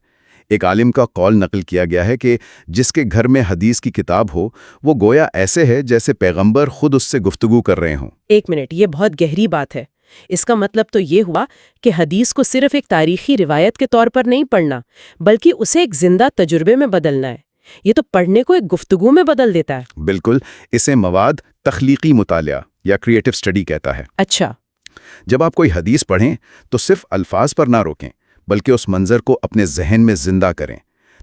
S2: ایک عالم کا قول نقل کیا گیا ہے کہ جس کے گھر میں حدیث کی کتاب ہو وہ گویا ایسے ہے جیسے پیغمبر خود اس سے گفتگو کر رہے ہوں۔
S1: ایک منٹ، یہ بہت گہری بات ہے۔ اس کا مطلب تو یہ ہوا کہ حدیث کو صرف ایک تاریخی روایت کے طور پر نہیں پڑھنا، بلکہ اسے ایک زندہ تجربے میں بدلنا ہے۔ یہ تو پڑھنے کو ایک گفتگو میں بدل دیتا ہے۔
S2: بالکل، اسے مواد تخلیقی مطالعہ یا کریٹو سٹڈی کہتا ہے۔
S1: اچھا،
S2: جب آپ کوئی حدیث پڑھیں تو صرف الفاظ پر نہ روکیں، بلکہ اس منظر کو اپنے ذہن میں زندہ کریں۔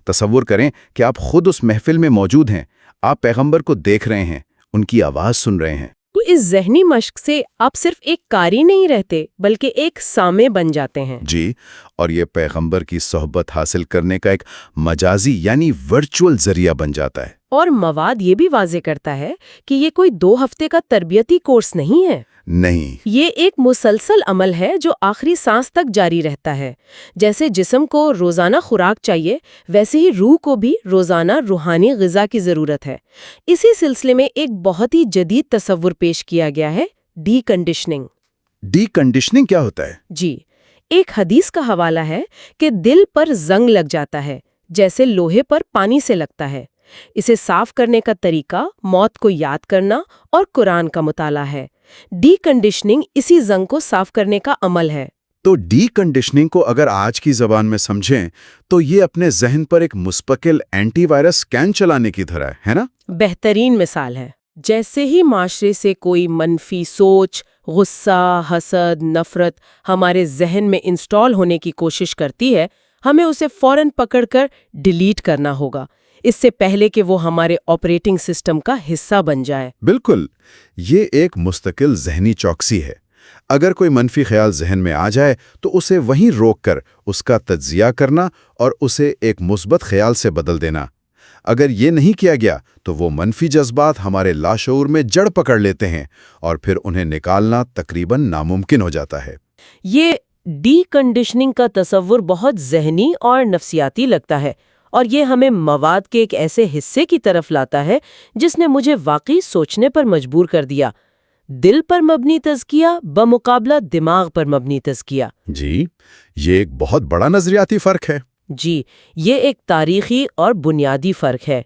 S2: تصور کریں کہ آپ خود اس محفل میں موجود ہیں، آپ پیغمبر کو دیکھ رہے ہیں، ان کی آواز سن رہے ہیں۔
S1: تو اس ذہنی مشق سے آپ صرف ایک قاری نہیں رہتے بلکہ ایک سامع بن جاتے ہیں۔
S2: جی، اور یہ پیغمبر کی صحبت حاصل کرنے کا ایک مجازی یعنی ورچوئل ذریعہ بن جاتا ہے۔
S1: اور مواد یہ بھی واضح کرتا ہے کہ یہ کوئی 2 ہفتے کا تربیتی کورس نہیں ہے۔
S2: نہیں،
S1: یہ ایک مسلسل عمل ہے جو آخری سانس تک جاری رہتا ہے۔ جیسے جسم کو روزانہ خوراک چاہیے، ویسے ہی روح کو بھی روزانہ روحانی غذا کی ضرورت ہے۔ اسی سلسلے میں ایک بہت ہی جدید تصور پیش کیا گیا ہے، ڈی کنڈیشننگ۔
S2: ڈی کنڈیشننگ کیا ہوتا ہے؟
S1: جی، ایک حدیث کا حوالہ ہے کہ دل پر زنگ لگ جاتا ہے جیسے لوہے پر پانی سے لگتا ہے۔ اسے صاف کرنے کا طریقہ موت کو یاد کرنا اور قرآن کا مطالعہ ہے۔ ڈی کنڈیشننگ اسی زنگ کو صاف کرنے کا عمل ہے۔
S2: تو ڈی کنڈیشننگ کو اگر آج کی زبان میں سمجھیں تو یہ اپنے ذہن پر ایک مستقل اینٹی وائرس اسکین چلانے کی طرح ہے نا؟
S1: بہترین مثال ہے۔ جیسے ہی معاشرے سے کوئی منفی سوچ، غصہ، حسد، نفرت ہمارے ذہن میں انسٹال ہونے کی کوشش کرتی ہے، ہمیں اسے فوراً پکڑ کر ڈیلیٹ کرنا ہوگا، اس سے پہلے کہ وہ ہمارے آپریٹنگ سسٹم کا حصہ بن جائے۔
S2: بالکل، یہ ایک مستقل ذہنی چوکسی ہے۔ اگر کوئی منفی خیال ذہن میں آ جائے تو اسے وہیں روک کر اس کا تجزیہ کرنا اور اسے ایک مثبت خیال سے بدل دینا۔ اگر یہ نہیں کیا گیا تو وہ منفی جذبات ہمارے لاشعور میں جڑ پکڑ لیتے ہیں اور پھر انہیں نکالنا تقریباً ناممکن ہو جاتا ہے۔
S1: یہ ڈی کنڈیشننگ کا تصور بہت ذہنی اور نفسیاتی لگتا ہے، اور یہ ہمیں مواد کے ایک ایسے حصے کی طرف لاتا ہے جس نے مجھے واقعی سوچنے پر مجبور کر دیا۔ دل پر مبنی تزکیہ بمقابلہ دماغ پر مبنی تزکیہ۔
S2: جی، یہ ایک بہت بڑا نظریاتی فرق ہے۔
S1: جی، یہ ایک تاریخی اور بنیادی فرق ہے۔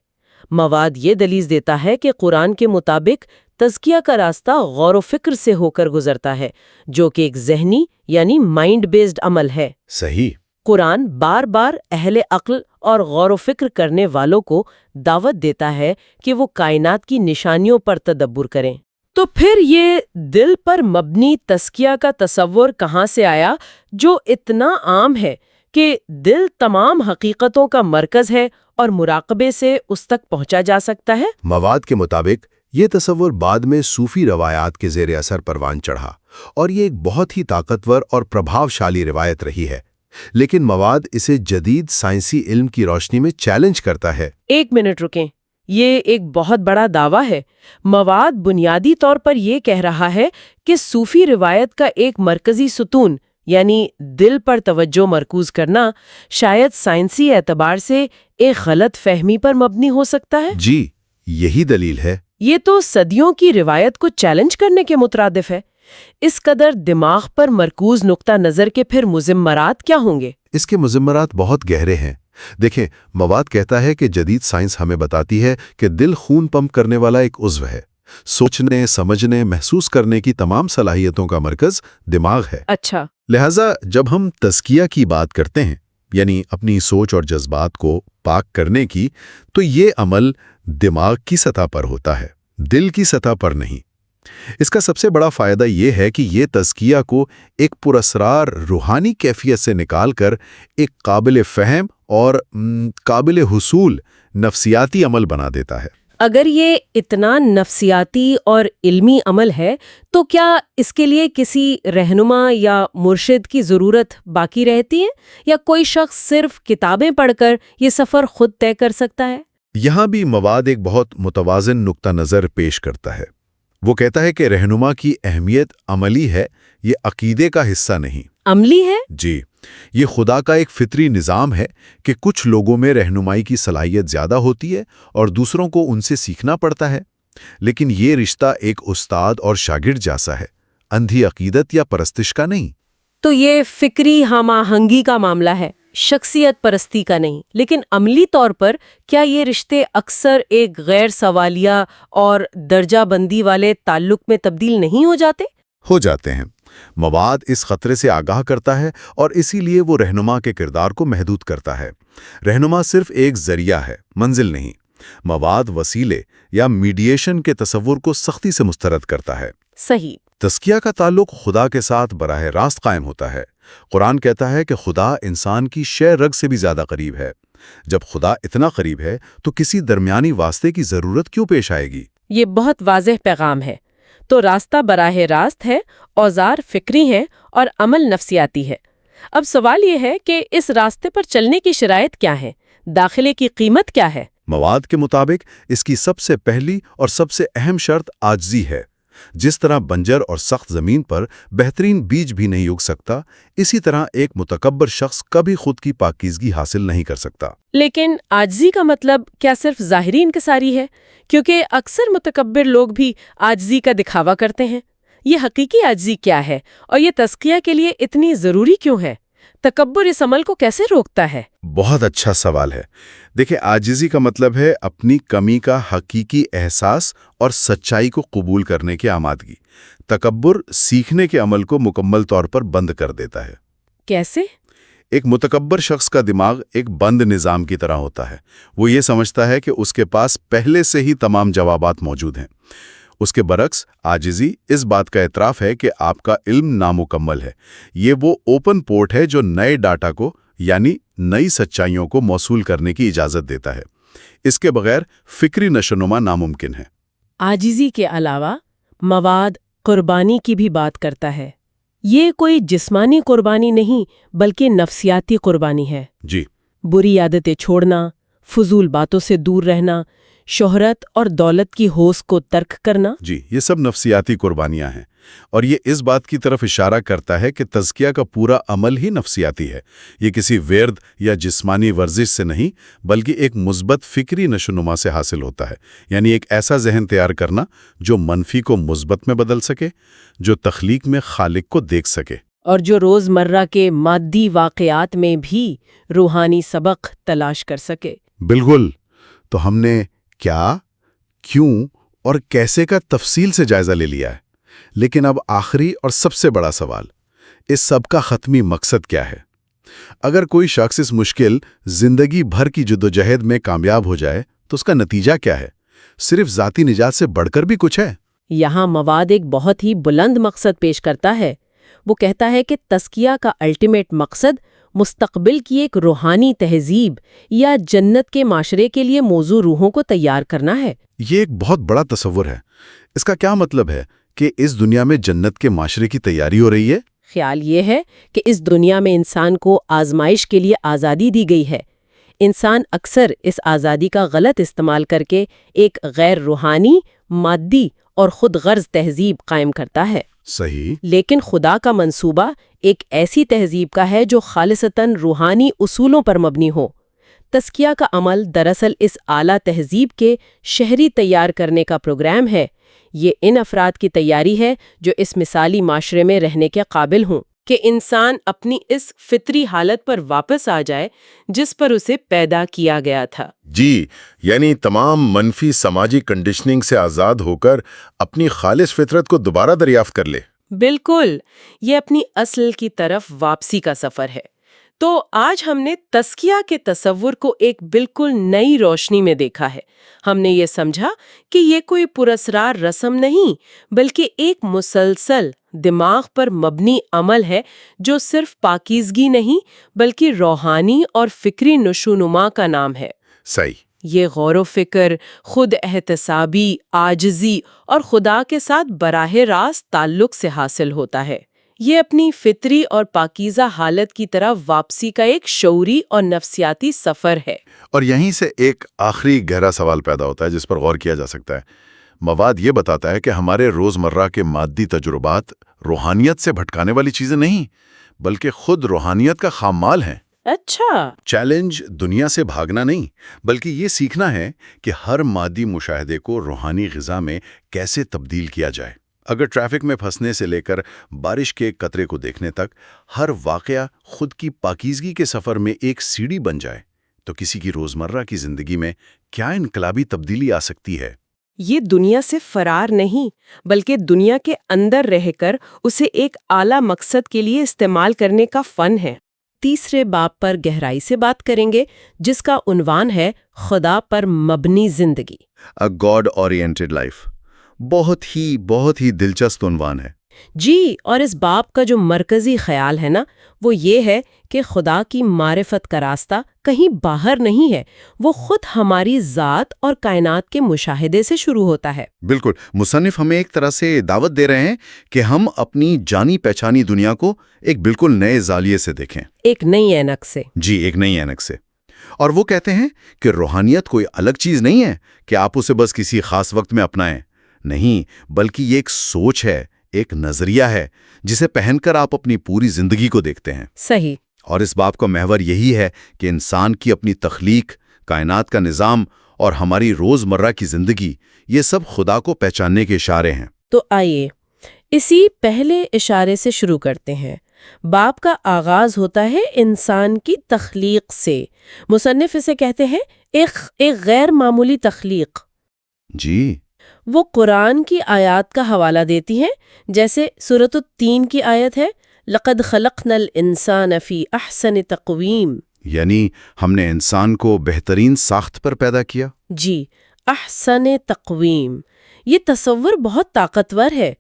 S1: مواد یہ دلیل دیتا ہے کہ قرآن کے مطابق تزکیہ کا راستہ غور و فکر سے ہو کر گزرتا ہے، جو کہ ایک ذہنی یعنی مائنڈ بیسڈ عمل ہے۔
S2: صحیح۔
S1: قرآن بار بار اہل عقل اور غور و فکر کرنے والوں کو دعوت دیتا ہے کہ وہ کائنات کی نشانیوں پر تدبر کریں۔ تو پھر یہ دل پر مبنی تزکیہ کا تصور کہاں سے آیا، جو اتنا عام ہے کہ دل تمام حقیقتوں کا مرکز ہے اور مراقبے سے اس تک پہنچا جا سکتا ہے؟
S2: مواد کے مطابق یہ تصور بعد میں صوفی روایات کے زیر اثر پروان چڑھا، اور یہ ایک بہت ہی طاقتور اور پربھاوشالی روایت رہی ہے، لیکن مواد اسے جدید سائنسی علم کی روشنی میں چیلنج کرتا ہے۔
S1: ایک منٹ رکیں، یہ ایک بہت بڑا دعویٰ ہے۔ مواد بنیادی طور پر یہ کہہ رہا ہے کہ صوفی روایت کا ایک مرکزی ستون یعنی دل پر توجہ مرکوز کرنا شاید سائنسی اعتبار سے ایک غلط فہمی پر مبنی ہو سکتا ہے۔
S2: جی، یہی دلیل ہے۔
S1: یہ تو صدیوں کی روایت کو چیلنج کرنے کے مترادف ہے۔ اس قدر دماغ پر مرکوز نقطہ نظر کے پھر مضمرات کیا ہوں گے؟
S2: اس کے مضمرات بہت گہرے ہیں۔ دیکھیں، مواد کہتا ہے کہ جدید سائنس ہمیں بتاتی ہے کہ دل خون پمپ کرنے والا ایک عضو ہے۔ سوچنے، سمجھنے، محسوس کرنے کی تمام صلاحیتوں کا مرکز دماغ ہے۔
S1: اچھا۔
S2: لہٰذا جب ہم تزکیہ کی بات کرتے ہیں، یعنی اپنی سوچ اور جذبات کو پاک کرنے کی، تو یہ عمل دماغ کی سطح پر ہوتا ہے، دل کی سطح پر نہیں۔ اس کا سب سے بڑا فائدہ یہ ہے کہ یہ تزکیہ کو ایک پراسرار روحانی کیفیت سے نکال کر ایک قابل فہم اور قابل حصول نفسیاتی عمل بنا دیتا ہے۔
S1: اگر یہ اتنا نفسیاتی اور علمی عمل ہے تو کیا اس کے لیے کسی رہنما یا مرشد کی ضرورت باقی رہتی ہے، یا کوئی شخص صرف کتابیں پڑھ کر یہ سفر خود طے کر سکتا ہے؟
S2: یہاں بھی مواد ایک بہت متوازن نقطہ نظر پیش کرتا ہے۔ وہ کہتا ہے کہ رہنما کی اہمیت عملی ہے، یہ عقیدے کا حصہ نہیں۔
S1: عملی ہے؟
S2: جی، یہ خدا کا ایک فطری نظام ہے کہ کچھ لوگوں میں رہنمائی کی صلاحیت زیادہ ہوتی ہے اور دوسروں کو ان سے سیکھنا پڑتا ہے، لیکن یہ رشتہ ایک استاد اور شاگرد جیسا ہے، اندھی عقیدت یا پرستش کا نہیں۔
S1: تو یہ فکری ہم آہنگی کا معاملہ ہے، شخصیت پرستی کا نہیں۔ لیکن عملی طور پر کیا یہ رشتے اکثر ایک غیر سوالیہ اور درجہ بندی والے تعلق میں تبدیل نہیں ہو جاتے؟
S2: ہو جاتے ہیں۔ مواد اس خطرے سے آگاہ کرتا ہے اور اسی لیے وہ رہنما کے کردار کو محدود کرتا ہے۔ رہنما صرف ایک ذریعہ ہے، منزل نہیں۔ مواد وسیلے یا میڈیشن کے تصور کو سختی سے مسترد کرتا ہے۔
S1: صحیح۔
S2: تزکیہ کا تعلق خدا کے ساتھ براہ راست قائم ہوتا ہے۔ قرآن کہتا ہے کہ خدا انسان کی شہ رگ سے بھی زیادہ قریب ہے۔ جب خدا اتنا قریب ہے تو کسی درمیانی واسطے کی ضرورت کیوں پیش آئے گی؟
S1: یہ بہت واضح پیغام ہے۔ تو راستہ براہ راست ہے، اوزار فکری ہیں اور عمل نفسیاتی ہے۔ اب سوال یہ ہے کہ اس راستے پر چلنے کی شرائط کیا ہیں؟ داخلے کی قیمت کیا ہے؟
S2: مواد کے مطابق اس کی سب سے پہلی اور سب سے اہم شرط عاجزی ہے۔ جس طرح بنجر اور سخت زمین پر بہترین بیج بھی نہیں اگ سکتا، اسی طرح ایک متکبر شخص کبھی خود کی پاکیزگی حاصل نہیں کر سکتا۔ لیکن
S1: عاجزی کا مطلب کیا صرف ظاہری انکساری ہے؟ کیونکہ اکثر متکبر لوگ بھی عاجزی کا دکھاوا کرتے ہیں۔ یہ حقیقی عاجزی کیا ہے اور یہ تزکیہ کے لیے اتنی ضروری کیوں ہے؟ تکبر اس عمل کو کیسے روکتا ہے؟
S2: بہت اچھا سوال ہے۔ دیکھیں، عاجزی کا مطلب ہے اپنی کمی کا حقیقی احساس اور سچائی کو قبول کرنے کی آمادگی۔ تکبر سیکھنے کے عمل کو مکمل طور پر بند کر دیتا ہے۔
S1: کیسے؟
S2: ایک متکبر شخص کا دماغ ایک بند نظام کی طرح ہوتا ہے۔ وہ یہ سمجھتا ہے کہ اس کے پاس پہلے سے ہی تمام جوابات موجود ہیں۔ اس کے برعکس عاجزی اس بات کا اعتراف ہے کہ آپ کا علم نامکمل ہے۔ یہ وہ اوپن پورٹ ہے جو نئے ڈاٹا کو یعنی نئی سچائیوں کو موصول کرنے کی اجازت دیتا ہے۔ اس کے بغیر فکری نشوونما ناممکن ہے۔
S1: عاجزی کے علاوہ مواد قربانی کی بھی بات کرتا ہے۔ یہ کوئی جسمانی قربانی نہیں بلکہ نفسیاتی قربانی ہے۔
S2: جی
S1: بری عادتیں چھوڑنا، فضول باتوں سے دور رہنا، شہرت اور دولت کی ہوس کو ترک کرنا۔
S2: جی، یہ سب نفسیاتی قربانیاں ہیں، اور یہ اس بات کی طرف اشارہ کرتا ہے کہ تزکیہ کا پورا عمل ہی نفسیاتی ہے۔ یہ کسی ورد یا جسمانی ورزش سے نہیں بلکہ ایک مثبت فکری نشوونما سے حاصل ہوتا ہے، یعنی ایک ایسا ذہن تیار کرنا جو منفی کو مثبت میں بدل سکے، جو تخلیق میں خالق کو دیکھ سکے،
S1: اور جو روزمرہ کے مادی واقعات میں بھی روحانی سبق تلاش کر سکے۔
S2: بالکل۔ تو ہم نے کیا، کیوں اور کیسے کا تفصیل سے جائزہ لے لیا ہے، لیکن اب آخری اور سب سے بڑا سوال، اس سب کا ختمی مقصد کیا ہے؟ اگر کوئی شخص اس مشکل زندگی بھر کی جدوجہد میں کامیاب ہو جائے تو اس کا نتیجہ کیا ہے؟ صرف ذاتی نجات سے بڑھ کر بھی کچھ ہے؟
S1: یہاں مواد ایک بہت ہی بلند مقصد پیش کرتا ہے۔ وہ کہتا ہے کہ تزکیہ کا الٹیمیٹ مقصد مستقبل کی ایک روحانی تہذیب یا جنت کے معاشرے کے لیے موزوں روحوں کو تیار کرنا ہے۔
S2: یہ ایک بہت بڑا تصور ہے۔ اس کا کیا مطلب ہے کہ اس دنیا میں جنت کے معاشرے کی تیاری ہو رہی ہے؟
S1: خیال یہ ہے کہ اس دنیا میں انسان کو آزمائش کے لیے آزادی دی گئی ہے۔ انسان اکثر اس آزادی کا غلط استعمال کر کے ایک غیر روحانی، مادی اور خود غرض تہذیب قائم کرتا ہے۔
S2: صحیح۔
S1: لیکن خدا کا منصوبہ ایک ایسی تہذیب کا ہے جو خالصتاً روحانی اصولوں پر مبنی ہو۔ تزکیہ کا عمل دراصل اس اعلیٰ تہذیب کے شہری تیار کرنے کا پروگرام ہے۔ یہ ان افراد کی تیاری ہے جو اس مثالی معاشرے میں رہنے کے قابل ہوں، کہ انسان اپنی اس فطری حالت پر واپس آ جائے جس پر اسے پیدا کیا گیا تھا۔
S3: جی، یعنی تمام منفی سماجی کنڈیشننگ سے آزاد ہو کر اپنی خالص فطرت کو دوبارہ دریافت کر لے۔
S1: بالکل، یہ اپنی اصل کی طرف واپسی کا سفر ہے۔ تو آج ہم نے تزکیہ کے تصور کو ایک بالکل نئی روشنی میں دیکھا ہے۔ ہم نے یہ سمجھا کہ یہ کوئی پراسرار رسم نہیں بلکہ ایک مسلسل دماغ پر مبنی عمل ہے جو صرف پاکیزگی نہیں بلکہ روحانی اور فکری نشوونما کا نام ہے۔
S3: صحیح۔
S1: یہ غور و فکر، خود احتسابی، عاجزی اور خدا کے ساتھ براہ راست تعلق سے حاصل ہوتا ہے۔ یہ اپنی فطری اور پاکیزہ حالت کی طرف واپسی کا ایک شعوری اور نفسیاتی سفر ہے۔
S2: اور یہیں سے ایک آخری گہرا سوال پیدا ہوتا ہے جس پر غور کیا جا سکتا ہے۔ مواد یہ بتاتا ہے کہ ہمارے روزمرہ کے مادی تجربات روحانیت سے بھٹکانے والی چیزیں نہیں بلکہ خود روحانیت کا خام ہیں۔
S1: اچھا۔
S2: چیلنج دنیا سے بھاگنا نہیں بلکہ یہ سیکھنا ہے کہ ہر مادی مشاہدے کو روحانی غذا میں کیسے تبدیل کیا جائے۔ اگر ٹریفک میں پھنسنے سے لے کر بارش کے قطرے کو دیکھنے تک ہر واقعہ خود کی پاکیزگی کے سفر میں ایک سیڑھی بن جائے تو کسی کی روزمرہ کی زندگی میں کیا انقلابی تبدیلی آ سکتی ہے؟
S1: یہ دنیا سے فرار نہیں بلکہ دنیا کے اندر رہ کر اسے ایک اعلیٰ مقصد کے لیے استعمال کرنے کا فن ہے۔ تیسرے باب پر گہرائی سے بات کریں گے جس کا عنوان ہے خدا پر مبنی زندگی۔
S2: A God-oriented life۔ بہت ہی دلچسپ عنوان ہے۔
S1: جی، اور اس باب کا جو مرکزی خیال ہے نا وہ یہ ہے کہ خدا کی معرفت کا راستہ کہیں باہر نہیں ہے، وہ خود ہماری ذات اور کائنات کے مشاہدے سے شروع ہوتا ہے۔
S2: بالکل، مصنف ہمیں ایک طرح سے دعوت دے رہے ہیں کہ ہم اپنی جانی پہچانی دنیا کو ایک بالکل نئے زاویے سے دیکھیں،
S1: ایک نئی اینک سے۔
S2: جی، ایک نئی اینک سے۔ اور وہ کہتے ہیں کہ روحانیت کوئی الگ چیز نہیں ہے کہ آپ اسے بس کسی خاص وقت میں اپنائیں، نہیں، بلکہ یہ ایک سوچ ہے، ایک نظریہ ہے جسے پہن کر آپ اپنی پوری زندگی کو دیکھتے ہیں۔
S1: صحیح۔
S2: اور اس باب کا محور یہی ہے کہ انسان کی اپنی تخلیق، کائنات کا نظام اور ہماری روزمرہ کی زندگی، یہ سب خدا کو پہچاننے کے اشارے ہیں۔
S1: تو آئیے اسی پہلے اشارے سے شروع کرتے ہیں۔ باب کا آغاز ہوتا ہے انسان کی تخلیق سے۔ مصنف اسے کہتے ہیں ایک غیر معمولی تخلیق۔
S2: جی،
S1: وہ قرآن کی آیات کا حوالہ دیتی ہیں، جیسے سورۃ التین کی آیت ہے لَقَدْ خَلَقْنَا الْإِنسَانَ فِي أَحْسَنِ تَقْوِيمٍ،
S2: یعنی ہم نے انسان کو بہترین ساخت پر پیدا کیا۔
S1: جی، احسن تقویم۔ یہ تصور بہت طاقتور ہے۔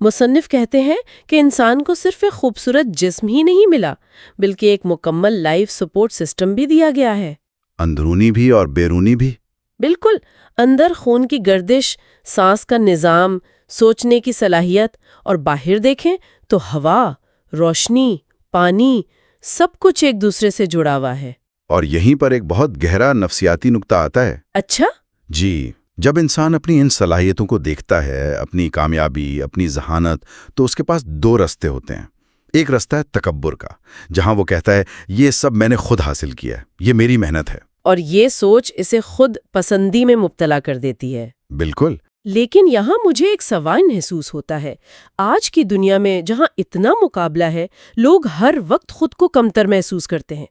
S1: مصنف کہتے ہیں کہ انسان کو صرف ایک خوبصورت جسم ہی نہیں ملا بلکہ ایک مکمل لائف سپورٹ سسٹم بھی دیا گیا ہے،
S2: اندرونی بھی اور بیرونی بھی۔
S1: بالکل، اندر خون کی گردش، سانس کا نظام، سوچنے کی صلاحیت، اور باہر دیکھیں تو ہوا، روشنی، پانی، سب کچھ ایک دوسرے سے جڑا ہوا ہے۔
S2: اور یہیں پر ایک بہت گہرا نفسیاتی نکتہ آتا ہے۔
S1: اچھا؟
S2: جی، جب انسان اپنی ان صلاحیتوں کو دیکھتا ہے، اپنی کامیابی، اپنی ذہانت، تو اس کے پاس دو رستے ہوتے ہیں۔ ایک رستہ ہے تکبر کا، جہاں وہ کہتا ہے یہ سب میں نے خود حاصل کیا ہے، یہ میری محنت ہے۔
S1: اور یہ سوچ اسے خود پسندی میں مبتلا کر دیتی ہے۔
S2: بالکل۔
S1: لیکن یہاں مجھے ایک سوال محسوس ہوتا ہے۔ آج کی دنیا میں جہاں اتنا مقابلہ ہے، لوگ ہر وقت خود کو کمتر محسوس کرتے ہیں۔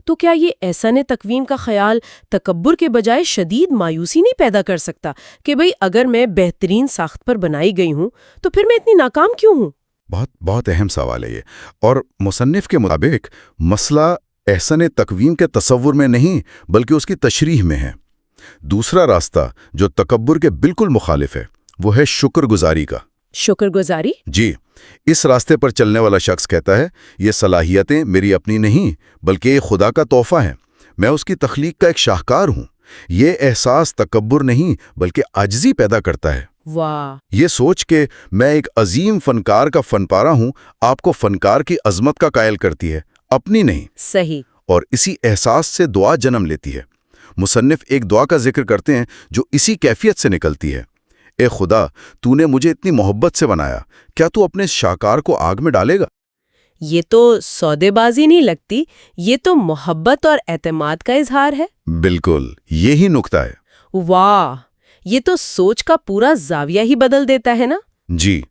S1: تو کیا یہ احسان تقویم کا خیال تکبر کے بجائے شدید مایوسی نہیں پیدا کر سکتا کہ بھئی اگر میں بہترین ساخت پر بنائی گئی ہوں تو پھر میں اتنی ناکام کیوں ہوں؟
S2: بہت اہم سوال ہے یہ، اور مصنف کے مطابق مسئلہ احسان تقویم کے تصور میں نہیں بلکہ اس کی تشریح میں ہے۔ دوسرا راستہ جو تکبر کے بالکل مخالف ہے وہ ہے شکر گزاری کا۔
S1: شکر گزاری؟
S2: جی، اس راستے پر چلنے والا شخص کہتا ہے یہ صلاحیتیں میری اپنی نہیں بلکہ یہ خدا کا تحفہ ہیں، میں اس کی تخلیق کا ایک شاہکار ہوں۔ یہ احساس تکبر نہیں بلکہ عاجزی پیدا کرتا ہے۔
S1: واہ!
S2: یہ سوچ کہ میں ایک عظیم فنکار کا فن پارہ ہوں آپ کو فنکار کی عظمت کا قائل کرتی ہے، اپنی نہیں۔
S1: صحیح۔
S2: اور اسی احساس سے دعا جنم لیتی ہے۔ مصنف ایک دعا کا ذکر کرتے ہیں جو اسی کیفیت سے نکلتی ہے۔ اے خدا، تو نے مجھے اتنی محبت سے بنایا، کیا تو اپنے شاکار کو آگ میں ڈالے گا؟
S1: یہ تو سودے بازی نہیں لگتی، یہ تو محبت اور اعتماد کا اظہار ہے۔
S2: بالکل، یہی نکتہ ہے۔
S1: واہ! یہ تو سوچ کا پورا زاویہ ہی بدل دیتا ہے نا؟
S2: جی۔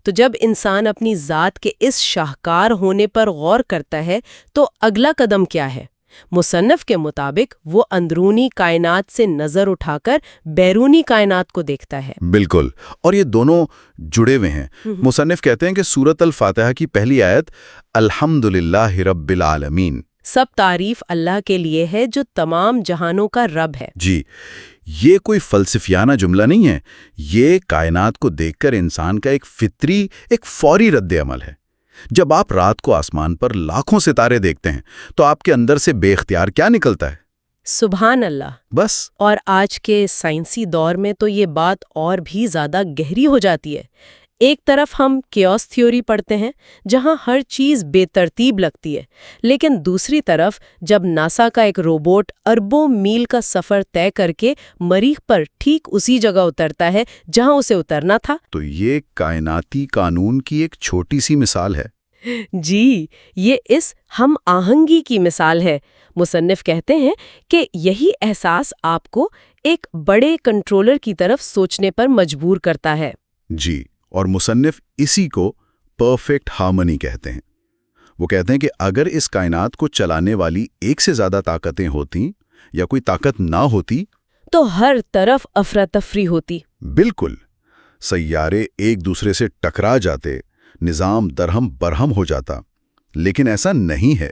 S1: تو جب انسان اپنی ذات کے اس شاہکار ہونے پر غور کرتا ہے تو اگلا قدم کیا ہے؟ مصنف کے مطابق وہ اندرونی کائنات سے نظر اٹھا کر بیرونی کائنات کو دیکھتا ہے۔
S2: بالکل، اور یہ دونوں جڑے ہوئے ہیں۔ مصنف کہتے ہیں کہ سورۃ الفاتحہ کی پہلی آیت الحمدللہ رب العالمین،
S1: سب تعریف اللہ کے لیے ہے جو تمام جہانوں کا رب ہے۔
S2: جی، یہ کوئی فلسفیانہ جملہ نہیں ہے، یہ کائنات کو دیکھ کر انسان کا ایک فطری، ایک فوری رد عمل ہے۔ جب آپ رات کو آسمان پر لاکھوں ستارے دیکھتے ہیں تو آپ کے اندر سے بے اختیار کیا نکلتا ہے؟
S1: سبحان اللہ۔
S2: بس۔
S1: اور آج کے سائنسی دور میں تو یہ بات اور بھی زیادہ گہری ہو جاتی ہے۔ ایک طرف ہم کیوس تھیوری پڑھتے ہیں جہاں ہر چیز بے ترتیب لگتی ہے، لیکن دوسری طرف جب ناسا کا ایک روبوٹ اربوں میل کا سفر طے کر کے مریخ پر ٹھیک اسی جگہ اترتا ہے جہاں اسے اترنا تھا،
S2: تو یہ کائناتی قانون کی ایک چھوٹی سی مثال ہے۔
S1: جی، یہ اس ہم آہنگی کی مثال ہے۔ مصنف کہتے ہیں کہ یہی احساس آپ کو ایک بڑے کنٹرولر کی طرف سوچنے پر مجبور کرتا ہے۔
S2: جی، اور مصنف اسی کو پرفیکٹ ہارمنی کہتے ہیں۔ وہ کہتے ہیں کہ اگر اس کائنات کو چلانے والی ایک سے زیادہ طاقتیں ہوتیں یا کوئی طاقت نہ ہوتی
S1: تو ہر طرف افراتفری ہوتی۔
S2: بالکل، سیارے ایک دوسرے سے ٹکرا جاتے، نظام درہم برہم ہو جاتا، لیکن ایسا نہیں ہے۔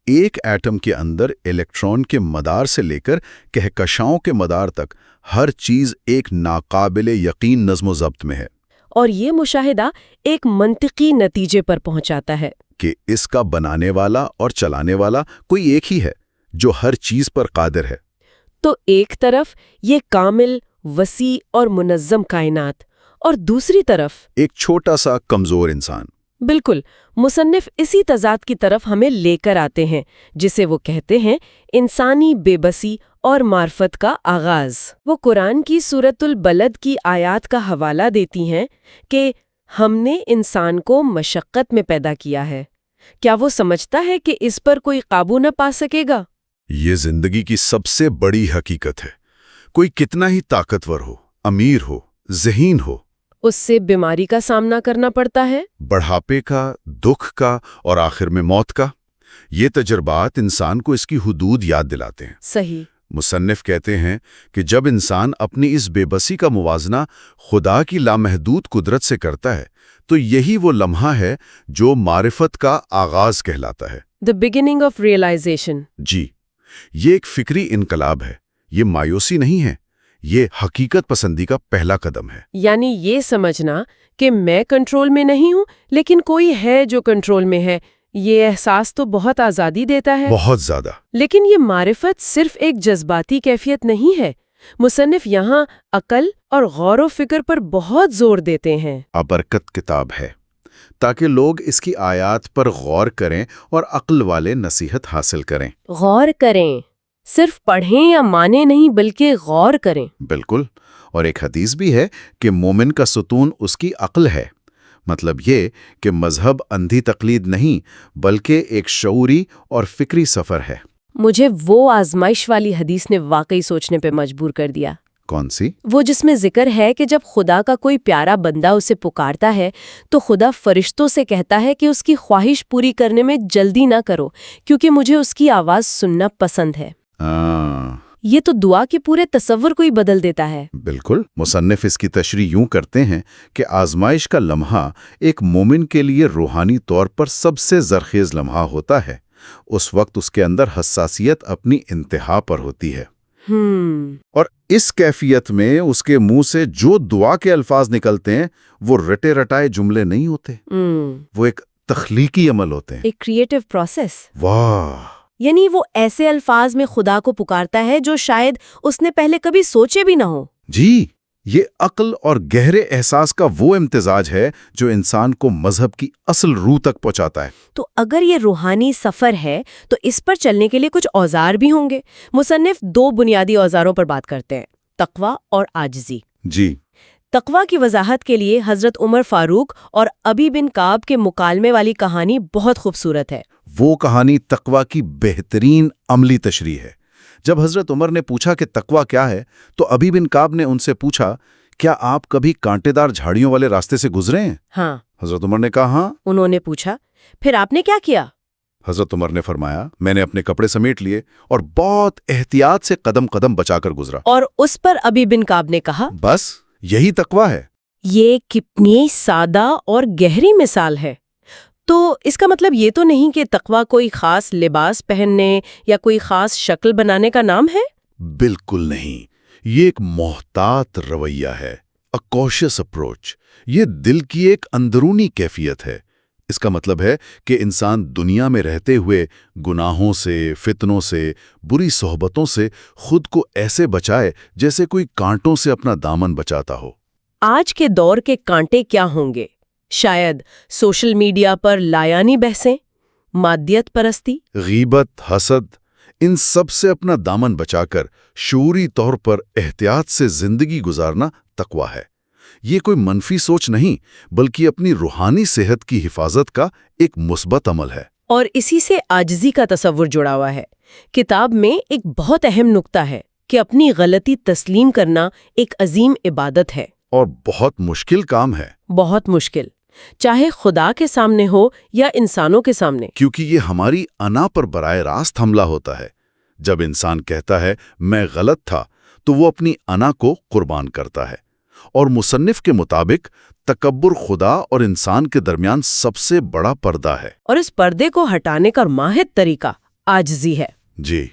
S2: ایک ایٹم کے اندر الیکٹران کے مدار سے لے کر کہکشاؤں کے مدار تک ہر چیز ایک ناقابل یقین نظم و ضبط میں ہے۔
S1: اور یہ مشاہدہ ایک منطقی نتیجے پر پہنچاتا ہے
S2: کہ اس کا بنانے والا اور چلانے والا کوئی ایک ہی ہے جو ہر چیز پر قادر ہے۔
S1: تو ایک طرف یہ کامل، وسیع اور منظم کائنات، اور دوسری طرف
S2: ایک چھوٹا سا کمزور انسان۔
S1: بالکل، مصنف اسی تضاد کی طرف ہمیں لے کر آتے ہیں جسے وہ کہتے ہیں انسانی بے بسی اور معرفت کا آغاز۔ وہ قرآن کی سورۃ البلد کی آیات کا حوالہ دیتی ہیں کہ ہم نے انسان کو مشقت میں پیدا کیا ہے، کیا وہ سمجھتا ہے کہ اس پر کوئی قابو نہ پا سکے گا؟
S2: یہ زندگی کی سب سے بڑی حقیقت ہے۔ کوئی کتنا ہی طاقتور ہو، امیر ہو، ذہین ہو،
S1: اس سے بیماری کا سامنا کرنا پڑتا ہے،
S2: بڑھاپے کا، دکھ کا اور آخر میں موت کا۔ یہ تجربات انسان کو اس کی حدود یاد دلاتے ہیں۔
S1: صحیح۔
S2: مصنف کہتے ہیں کہ جب انسان اپنی اس بے بسی کا موازنہ خدا کی لامحدود قدرت سے کرتا ہے تو یہی وہ لمحہ ہے جو معرفت کا آغاز کہلاتا ہے۔
S1: The beginning of realization۔
S2: جی، یہ ایک فکری انقلاب ہے، یہ مایوسی نہیں ہے، یہ حقیقت پسندی کا پہلا قدم ہے۔
S1: یعنی یہ سمجھنا کہ میں کنٹرول میں نہیں ہوں لیکن کوئی ہے جو کنٹرول میں ہے، یہ احساس تو بہت آزادی دیتا ہے۔
S2: بہت زیادہ۔
S1: لیکن یہ معرفت صرف ایک جذباتی کیفیت نہیں ہے۔ مصنف یہاں عقل اور غور و فکر پر بہت زور دیتے ہیں۔
S2: ابرکت کتاب ہے۔ تاکہ لوگ اس کی آیات پر غور کریں اور عقل والے نصیحت حاصل کریں۔
S1: غور کریں، صرف پڑھیں یا مانیں نہیں بلکہ غور کریں۔
S2: بالکل، اور ایک حدیث بھی ہے کہ مومن کا ستون اس کی عقل ہے۔ مطلب یہ کہ مذہب اندھی تقلید نہیں بلکہ ایک شعوری اور فکری سفر ہے۔
S1: مجھے وہ آزمائش والی حدیث نے واقعی سوچنے پہ مجبور کر دیا۔
S2: کون سی؟
S1: وہ جس میں ذکر ہے کہ جب خدا کا کوئی پیارا بندہ اسے پکارتا ہے تو خدا فرشتوں سے کہتا ہے کہ اس کی خواہش پوری کرنے میں جلدی نہ کرو کیونکہ مجھے اس کی آواز سننا پسند ہے۔ یہ تو دعا کے پورے تصور کو ہی بدل دیتا ہے۔
S2: بالکل، مصنف اس کی تشریح یوں کرتے ہیں کہ آزمائش کا لمحہ ایک مومن کے لیے روحانی طور پر سب سے زرخیز لمحہ ہوتا ہے۔ اس وقت اس کے اندر حساسیت اپنی انتہا پر ہوتی ہے، اور اس کیفیت میں اس کے منہ سے جو دعا کے الفاظ نکلتے ہیں وہ رٹے رٹائے جملے نہیں ہوتے، وہ ایک تخلیقی عمل ہوتے ہیں۔
S1: ایک کریٹو پروسیس۔
S2: واہ!
S1: یعنی وہ ایسے الفاظ میں خدا کو پکارتا ہے جو شاید اس نے پہلے کبھی سوچے بھی نہ ہو۔
S2: جی، یہ عقل اور گہرے احساس کا وہ امتزاج ہے جو انسان کو مذہب کی اصل روح تک پہنچاتا ہے۔
S1: تو اگر یہ روحانی سفر ہے تو اس پر چلنے کے لیے کچھ اوزار بھی ہوں گے۔ مصنف 2 بنیادی اوزاروں پر بات کرتے ہیں، تقوی اور عاجزی۔
S2: جی،
S1: تقوی کی وضاحت کے لیے حضرت عمر فاروق اور ابی بن کعب کے مکالمے والی کہانی بہت خوبصورت ہے۔
S2: وہ کہانی تقوی کی بہترین عملی تشریح ہے۔ جب حضرت عمر نے پوچھا کہ تقوی کیا ہے تو ابی بن کعب نے ان سے پوچھا، کیا آپ کبھی کانٹے دار جھاڑیوں والے راستے سے گزرے ہیں؟
S1: ہاں۔
S2: حضرت عمر نے کہا ہاں۔
S1: انہوں نے پوچھا، پھر آپ نے کیا کیا؟
S2: حضرت عمر نے فرمایا، میں نے اپنے کپڑے سمیٹ لیے اور بہت احتیاط سے قدم قدم بچا کر گزرا۔
S1: اور اس پر ابی بن کعب نے کہا،
S2: بس یہی تقوی ہے۔
S1: یہ کتنی سادہ اور گہری مثال ہے۔ تو اس کا مطلب یہ تو نہیں کہ تقوی کوئی خاص لباس پہننے یا کوئی خاص شکل بنانے کا نام ہے؟
S2: بالکل نہیں، یہ ایک محتاط رویہ ہے، a cautious approach۔ یہ دل کی ایک اندرونی کیفیت ہے۔ اس کا مطلب ہے کہ انسان دنیا میں رہتے ہوئے گناہوں سے، فتنوں سے، بری صحبتوں سے خود کو ایسے بچائے جیسے کوئی کانٹوں سے اپنا دامن بچاتا ہو۔
S1: آج کے دور کے کانٹے کیا ہوں گے؟ شاید سوشل میڈیا پر لایانی بحثیں، مادیت پرستی،
S2: غیبت، حسد، ان سب سے اپنا دامن بچا کر شعوری طور پر احتیاط سے زندگی گزارنا تقوی ہے۔ یہ کوئی منفی سوچ نہیں بلکہ اپنی روحانی صحت کی حفاظت کا ایک مثبت عمل ہے۔
S1: اور اسی سے عاجزی کا تصور جڑا ہوا ہے۔ کتاب میں ایک بہت اہم نکتہ ہے کہ اپنی غلطی تسلیم کرنا ایک عظیم عبادت ہے،
S2: اور بہت مشکل کام ہے۔
S1: بہت مشکل، چاہے خدا کے سامنے ہو یا انسانوں کے سامنے،
S2: کیونکہ یہ ہماری انا پر براہ راست حملہ ہوتا ہے۔ جب انسان کہتا ہے میں غلط تھا تو وہ اپنی انا کو قربان کرتا ہے، اور مصنف کے مطابق تکبر خدا اور انسان کے درمیان سب سے بڑا پردہ ہے۔
S1: اور اس پردے کو ہٹانے کا ماہر طریقہ عاجزی ہے۔
S2: جی،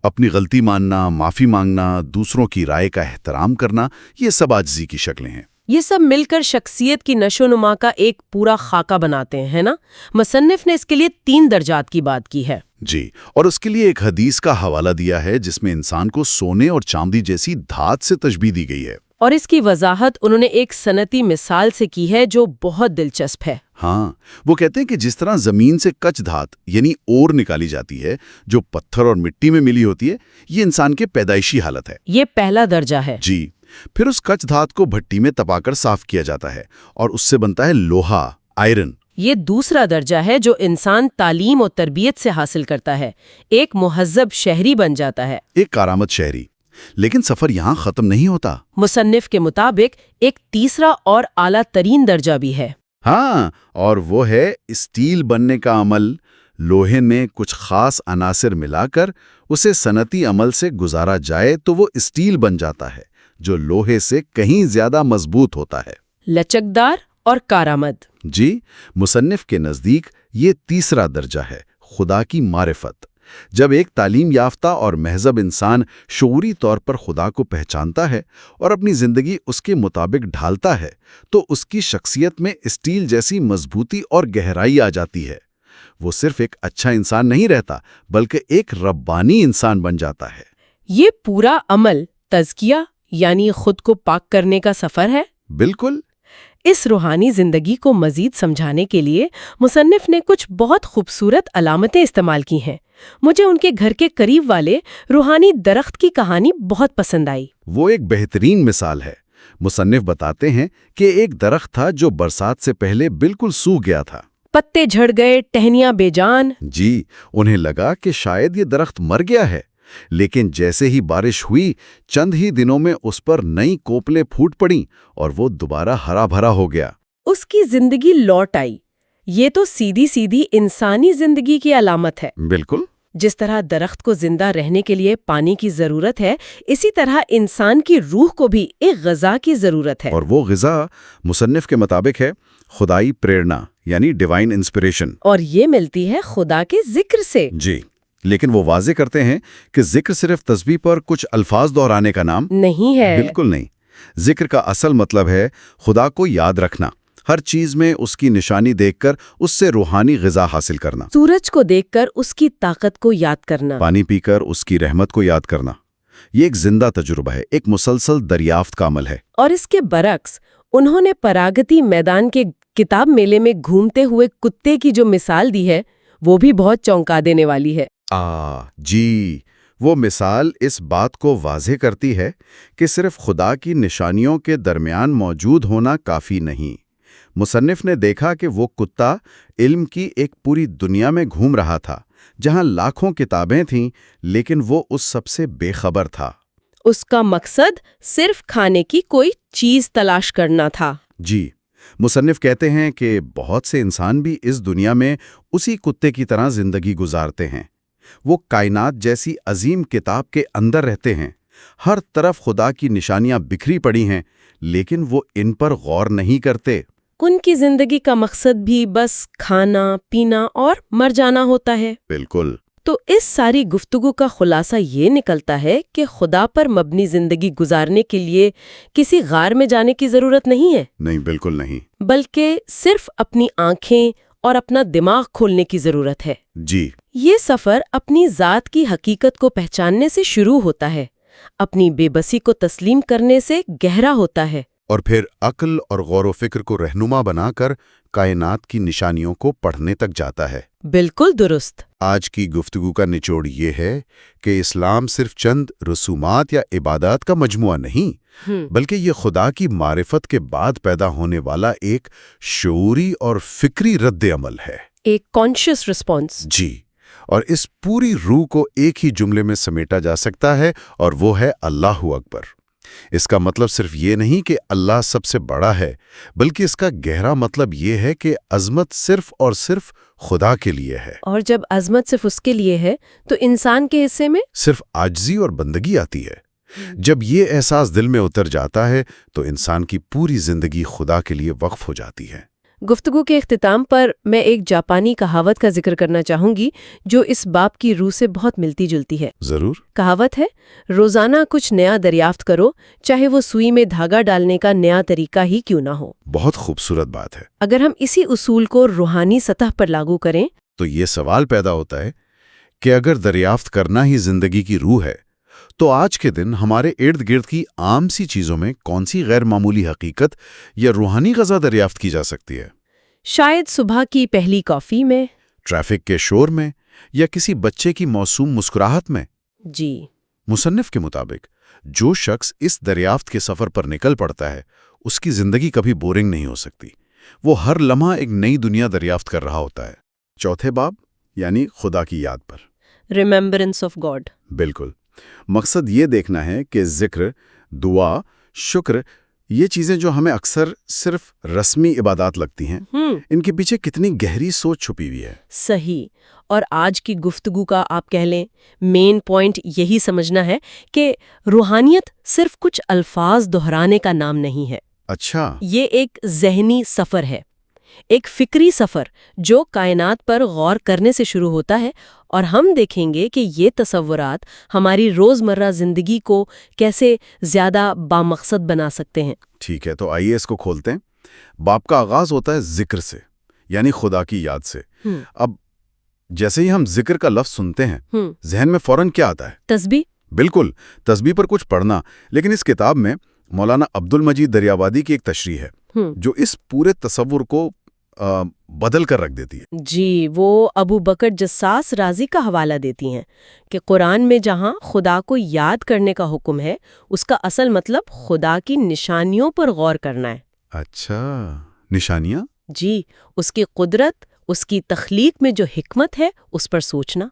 S2: اپنی غلطی ماننا، معافی مانگنا، دوسروں کی رائے کا احترام کرنا، یہ سب عاجزی کی شکلیں ہیں۔
S1: یہ سب مل کر شخصیت کی نشو و نما کا ایک پورا خاکہ بناتے ہیں، ہے نا؟ مصنف نے اس کے لیے 3 درجات کی بات کی ہے۔
S2: جی، اور اس کے لیے ایک حدیث کا حوالہ دیا ہے جس میں انسان کو سونے اور چاندی جیسی دھات سے تشبیہ دی گئی ہے۔
S1: اور اس کی وضاحت انہوں نے ایک صنعتی مثال سے کی ہے جو بہت دلچسپ ہے۔
S2: ہاں، وہ کہتے ہیں کہ جس طرح زمین سے کچ دھات یعنی اور نکالی جاتی ہے جو پتھر اور مٹی میں ملی ہوتی ہے، یہ انسان کے پیدائشی حالت ہے۔
S1: یہ پہلا درجہ ہے۔
S2: جی، پھر اس کچ دھات کو بھٹی میں تپا کر صاف کیا جاتا ہے اور اس سے بنتا ہے لوہا، آئرن۔
S1: یہ دوسرا درجہ ہے جو انسان تعلیم اور تربیت سے حاصل کرتا ہے، ایک مہذب شہری بن جاتا ہے،
S2: ایک کارآمد شہری۔ لیکن سفر یہاں ختم نہیں ہوتا۔
S1: مصنف کے مطابق ایک تیسرا اور اعلیٰ ترین درجہ بھی ہے۔
S2: ہاں، اور وہ ہے اسٹیل بننے کا عمل۔ لوہے میں کچھ خاص عناصر ملا کر اسے صنعتی عمل سے گزارا جائے تو وہ اسٹیل بن جاتا ہے جو لوہے سے کہیں زیادہ مضبوط ہوتا ہے۔
S1: لچکدار اور کارآمد۔
S2: جی، مصنف کے نزدیک یہ تیسرا درجہ ہے، خدا کی معرفت۔ جب ایک تعلیم یافتہ اور مہذب انسان شعوری طور پر خدا کو پہچانتا ہے اور اپنی زندگی اس کے مطابق ڈھالتا ہے تو اس کی شخصیت میں اسٹیل جیسی مضبوطی اور گہرائی آ جاتی ہے۔ وہ صرف ایک اچھا انسان نہیں رہتا بلکہ ایک ربانی انسان بن جاتا ہے۔
S1: یہ پورا عمل تزکیہ یعنی خود کو پاک کرنے کا سفر ہے۔
S2: بالکل۔
S1: اس روحانی زندگی کو مزید سمجھانے کے لیے مصنف نے کچھ بہت خوبصورت علامتیں استعمال کی ہیں۔ مجھے ان کے گھر کے قریب والے روحانی درخت کی کہانی بہت پسند آئی۔
S2: وہ ایک بہترین مثال ہے۔ مصنف بتاتے ہیں کہ ایک درخت تھا جو برسات سے پہلے بالکل سوکھ گیا تھا۔
S1: پتے جھڑ گئے، ٹہنیاں بے جان۔
S2: جی، انہیں لگا کہ شاید یہ درخت مر گیا ہے، لیکن جیسے ہی بارش ہوئی چند ہی دنوں میں اس پر نئی کوپلیں پھوٹ پڑیں اور وہ دوبارہ ہرا بھرا ہو گیا۔
S1: اس کی زندگی لوٹ آئی۔ یہ تو سیدھی سیدھی انسانی زندگی کی علامت ہے۔
S2: بالکل۔
S1: جس طرح درخت کو زندہ رہنے کے لیے پانی کی ضرورت ہے، اسی طرح انسان کی روح کو بھی ایک غذا کی ضرورت ہے۔
S2: اور وہ غذا مصنف کے مطابق ہے خدائی پریرنا، یعنی ڈیوائن انسپریشن۔
S1: اور یہ ملتی ہے خدا کے ذکر سے۔
S2: جی، لیکن وہ واضح کرتے ہیں کہ ذکر صرف تسبیح پر کچھ الفاظ دہرانے کا نام
S1: نہیں ہے۔
S2: بالکل نہیں۔ ذکر کا اصل مطلب ہے خدا کو یاد رکھنا، ہر چیز میں اس کی نشانی دیکھ کر اس سے روحانی غذا حاصل کرنا،
S1: سورج کو دیکھ کر اس کی طاقت کو یاد کرنا،
S2: پانی پی کر اس کی رحمت کو یاد کرنا۔ یہ ایک زندہ تجربہ ہے، ایک مسلسل دریافت کا عمل ہے۔
S1: اور اس کے برعکس انہوں نے پراگتی میدان کے کتاب میلے میں گھومتے ہوئے کتے کی جو مثال دی ہے وہ بھی بہت چونکا دینے والی ہے۔
S2: جی، وہ مثال اس بات کو واضح کرتی ہے کہ صرف خدا کی نشانیوں کے درمیان موجود ہونا کافی نہیں۔ مصنف نے دیکھا کہ وہ کتا علم کی ایک پوری دنیا میں گھوم رہا تھا، جہاں لاکھوں کتابیں تھیں، لیکن وہ اس سب سے بے خبر تھا۔
S1: اس کا مقصد صرف کھانے کی کوئی چیز تلاش کرنا تھا۔
S2: جی، مصنف کہتے ہیں کہ بہت سے انسان بھی اس دنیا میں اسی کتے کی طرح زندگی گزارتے ہیں۔ وہ کائنات جیسی عظیم کتاب کے اندر رہتے ہیں، ہر طرف خدا کی نشانیاں بکھری پڑی ہیں، لیکن وہ ان پر غور نہیں کرتے۔
S1: ان کی زندگی کا مقصد بھی بس کھانا، پینا اور مر جانا ہوتا ہے۔
S2: بالکل۔
S1: تو اس ساری گفتگو کا خلاصہ یہ نکلتا ہے کہ خدا پر مبنی زندگی گزارنے کے لیے کسی غار میں جانے کی ضرورت نہیں ہے۔
S2: نہیں، بالکل نہیں۔
S1: بلکہ صرف اپنی آنکھیں اور اپنا دماغ کھولنے کی ضرورت ہے۔
S2: جی،
S1: یہ سفر اپنی ذات کی حقیقت کو پہچاننے سے شروع ہوتا ہے، اپنی بے بسی کو تسلیم کرنے سے گہرا ہوتا ہے،
S2: اور پھر عقل اور غور و فکر کو رہنما بنا کر کائنات کی نشانیوں کو پڑھنے تک جاتا ہے۔
S1: بالکل درست۔
S2: آج کی گفتگو کا نچوڑ یہ ہے کہ اسلام صرف چند رسومات یا عبادات کا مجموعہ نہیں، بلکہ یہ خدا کی معرفت کے بعد پیدا ہونے والا ایک شعوری اور فکری رد عمل ہے۔
S1: ایک کانشیس رسپانس۔
S2: جی، اور اس پوری روح کو ایک ہی جملے میں سمیٹا جا سکتا ہے، اور وہ ہے اللہ اکبر۔ اس کا مطلب صرف یہ نہیں کہ اللہ سب سے بڑا ہے، بلکہ اس کا گہرا مطلب یہ ہے کہ عظمت صرف اور صرف خدا کے لیے ہے۔
S1: اور جب عظمت صرف اس کے لیے ہے تو انسان کے حصے میں
S2: صرف عاجزی اور بندگی آتی ہے۔ جب یہ احساس دل میں اتر جاتا ہے تو انسان کی پوری زندگی خدا کے لیے وقف ہو جاتی ہے۔
S1: گفتگو کے اختتام پر میں ایک جاپانی کہاوت کا ذکر کرنا چاہوں گی جو اس باب کی روح سے بہت ملتی جلتی ہے۔
S2: ضرور۔
S1: کہاوت ہے، روزانہ کچھ نیا دریافت کرو، چاہے وہ سوئی میں دھاگا ڈالنے کا نیا طریقہ ہی کیوں نہ ہو۔
S2: بہت خوبصورت بات ہے۔
S1: اگر ہم اسی اصول کو روحانی سطح پر لاگو کریں
S2: تو یہ سوال پیدا ہوتا ہے کہ اگر دریافت کرنا ہی زندگی کی روح ہے تو آج کے دن ہمارے ارد گرد کی عام سی چیزوں میں کون سی غیر معمولی حقیقت یا روحانی غذا دریافت کی جا سکتی ہے؟
S1: شاید صبح کی پہلی کافی میں،
S2: ٹریفک کے شور میں، یا کسی بچے کی معصوم مسکراہٹ میں۔
S1: جی،
S2: مصنف کے مطابق جو شخص اس دریافت کے سفر پر نکل پڑتا ہے اس کی زندگی کبھی بورنگ نہیں ہو سکتی۔ وہ ہر لمحہ ایک نئی دنیا دریافت کر رہا ہوتا ہے۔ چوتھے باب یعنی خدا کی یاد پر۔
S1: Remembrance of God.
S2: بالکل۔ مقصد یہ دیکھنا ہے کہ ذکر، دعا، شکر، یہ چیزیں جو ہمیں اکثر صرف رسمی عبادات لگتی ہیں، ان کے پیچھے کتنی گہری سوچ چھپی ہوئی ہے۔
S1: صحیح۔ اور آج کی گفتگو کا آپ کہہ لیں مین پوائنٹ یہی سمجھنا ہے کہ روحانیت صرف کچھ الفاظ دہرانے کا نام نہیں ہے۔
S2: اچھا۔
S1: یہ ایک ذہنی سفر ہے، ایک فکری سفر جو کائنات پر غور کرنے سے شروع ہوتا ہے، اور ہم دیکھیں گے کہ یہ تصورات ہماری روزمرہ زندگی کو کیسے زیادہ بامقصد بنا سکتے ہیں۔
S2: ٹھیک ہے، تو آئیے اس کو کھولتے ہیں۔ باب کا آغاز ہوتا ہے ذکر سے، یعنی خدا کی یاد سے۔ اب جیسے ہی ہم ذکر کا لفظ سنتے ہیں ذہن میں فوراً کیا آتا ہے؟
S1: تسبیح۔
S2: بالکل، تسبیح پر کچھ پڑھنا، لیکن اس کتاب میں مولانا عبد المجید دریابادی کی ایک تشریح ہے۔ جو اس پورے تصور کو بدل کر رکھ دیتی ہے۔
S1: جی، وہ ابو بکر جساس رازی کا حوالہ دیتی ہیں کہ قرآن میں جہاں خدا کو یاد کرنے کا حکم ہے، اس کا اصل مطلب خدا کی نشانیوں پر غور کرنا ہے۔
S2: اچھا، نشانیاں؟
S1: جی، اس کی قدرت، اس کی تخلیق میں جو حکمت ہے اس پر سوچنا۔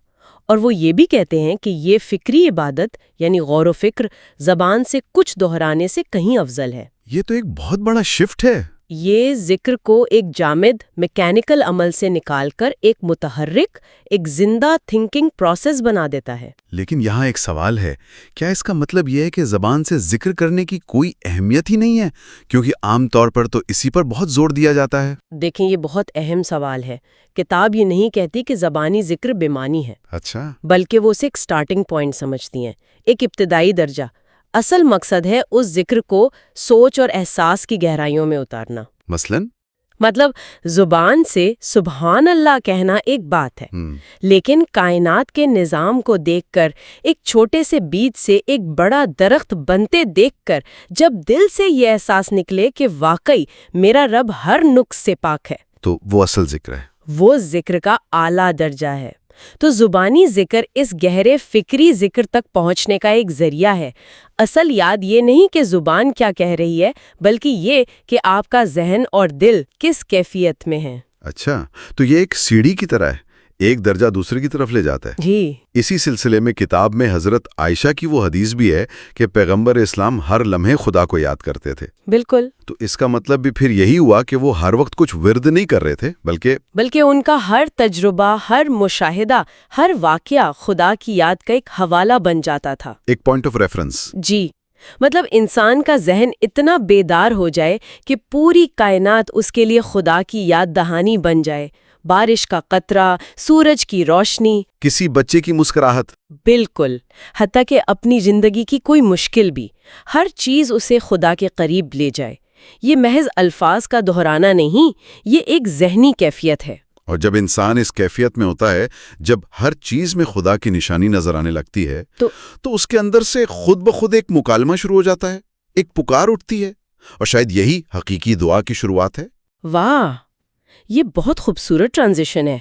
S1: اور وہ یہ بھی کہتے ہیں کہ یہ فکری عبادت یعنی غور و فکر زبان سے کچھ دہرانے سے کہیں افضل ہے۔
S2: یہ تو ایک بہت بڑا شفٹ ہے۔
S1: یہ ذکر کو ایک جامد میکینیکل عمل سے نکال کر ایک متحرک، ایک زندہ تھنکنگ پروسیس بنا دیتا ہے۔
S2: لیکن یہاں ایک سوال ہے، کیا اس کا مطلب یہ ہے کہ زبان سے ذکر کرنے کی کوئی اہمیت ہی نہیں ہے؟ کیونکہ عام طور پر تو اسی پر بہت زور دیا جاتا ہے۔
S1: دیکھیں، یہ بہت اہم سوال ہے۔ کتاب یہ نہیں کہتی کہ زبانی ذکر بے معنی ہے،
S2: اچھا،
S1: بلکہ وہ اسے ایک سٹارٹنگ پوائنٹ سمجھتی ہیں، ایک ابتدائی درجہ۔ اصل مقصد ہے اس ذکر کو سوچ اور احساس کی گہرائیوں میں اتارنا۔
S2: مثلاً؟
S1: مطلب زبان سے سبحان اللہ کہنا ایک بات ہے، لیکن کائنات کے نظام کو دیکھ کر، ایک چھوٹے سے بیج سے ایک بڑا درخت بنتے دیکھ کر جب دل سے یہ احساس نکلے کہ واقعی میرا رب ہر نقص سے پاک ہے،
S2: تو وہ اصل ذکر ہے۔
S1: وہ ذکر کا اعلیٰ درجہ ہے۔ تو زبانی ذکر اس گہرے فکری ذکر تک پہنچنے کا ایک ذریعہ ہے۔ اصل یاد یہ نہیں کہ زبان کیا کہہ رہی ہے، بلکہ یہ کہ آپ کا ذہن اور دل کس کیفیت میں ہے۔
S2: اچھا، تو یہ ایک سیڑھی کی طرح ہے، ایک درجہ دوسرے کی طرف لے جاتا ہے۔
S1: جی،
S2: اسی سلسلے میں کتاب میں حضرت عائشہ کی وہ حدیث بھی ہے کہ پیغمبر اسلام ہر لمحے خدا کو یاد کرتے تھے۔
S1: بالکل۔
S2: تو اس کا مطلب بھی پھر یہی ہوا کہ وہ ہر وقت کچھ ورد نہیں کر رہے تھے، بلکہ
S1: ان کا ہر تجربہ، ہر مشاہدہ، ہر واقعہ خدا کی یاد کا ایک حوالہ بن جاتا تھا،
S2: ایک پوائنٹ آف ریفرنس۔
S1: جی، مطلب انسان کا ذہن اتنا بیدار ہو جائے کہ پوری کائنات اس کے لیے خدا کی یاد دہانی بن جائے۔ بارش کا قطرہ، سورج کی روشنی،
S2: کسی بچے کی مسکراہٹ،
S1: بالکل، حتیٰ کہ اپنی زندگی کی کوئی مشکل بھی، ہر چیز اسے خدا کے قریب لے جائے۔ یہ محض الفاظ کا دہرانا نہیں، یہ ایک ذہنی کیفیت ہے۔
S2: اور جب انسان اس کیفیت میں ہوتا ہے، جب ہر چیز میں خدا کی نشانی نظر آنے لگتی ہے، تو اس کے اندر سے خود بخود ایک مکالمہ شروع ہو جاتا ہے، ایک پکار اٹھتی ہے، اور شاید یہی حقیقی دعا کی شروعات ہے۔
S1: واہ، یہ بہت خوبصورت ٹرانزیشن ہے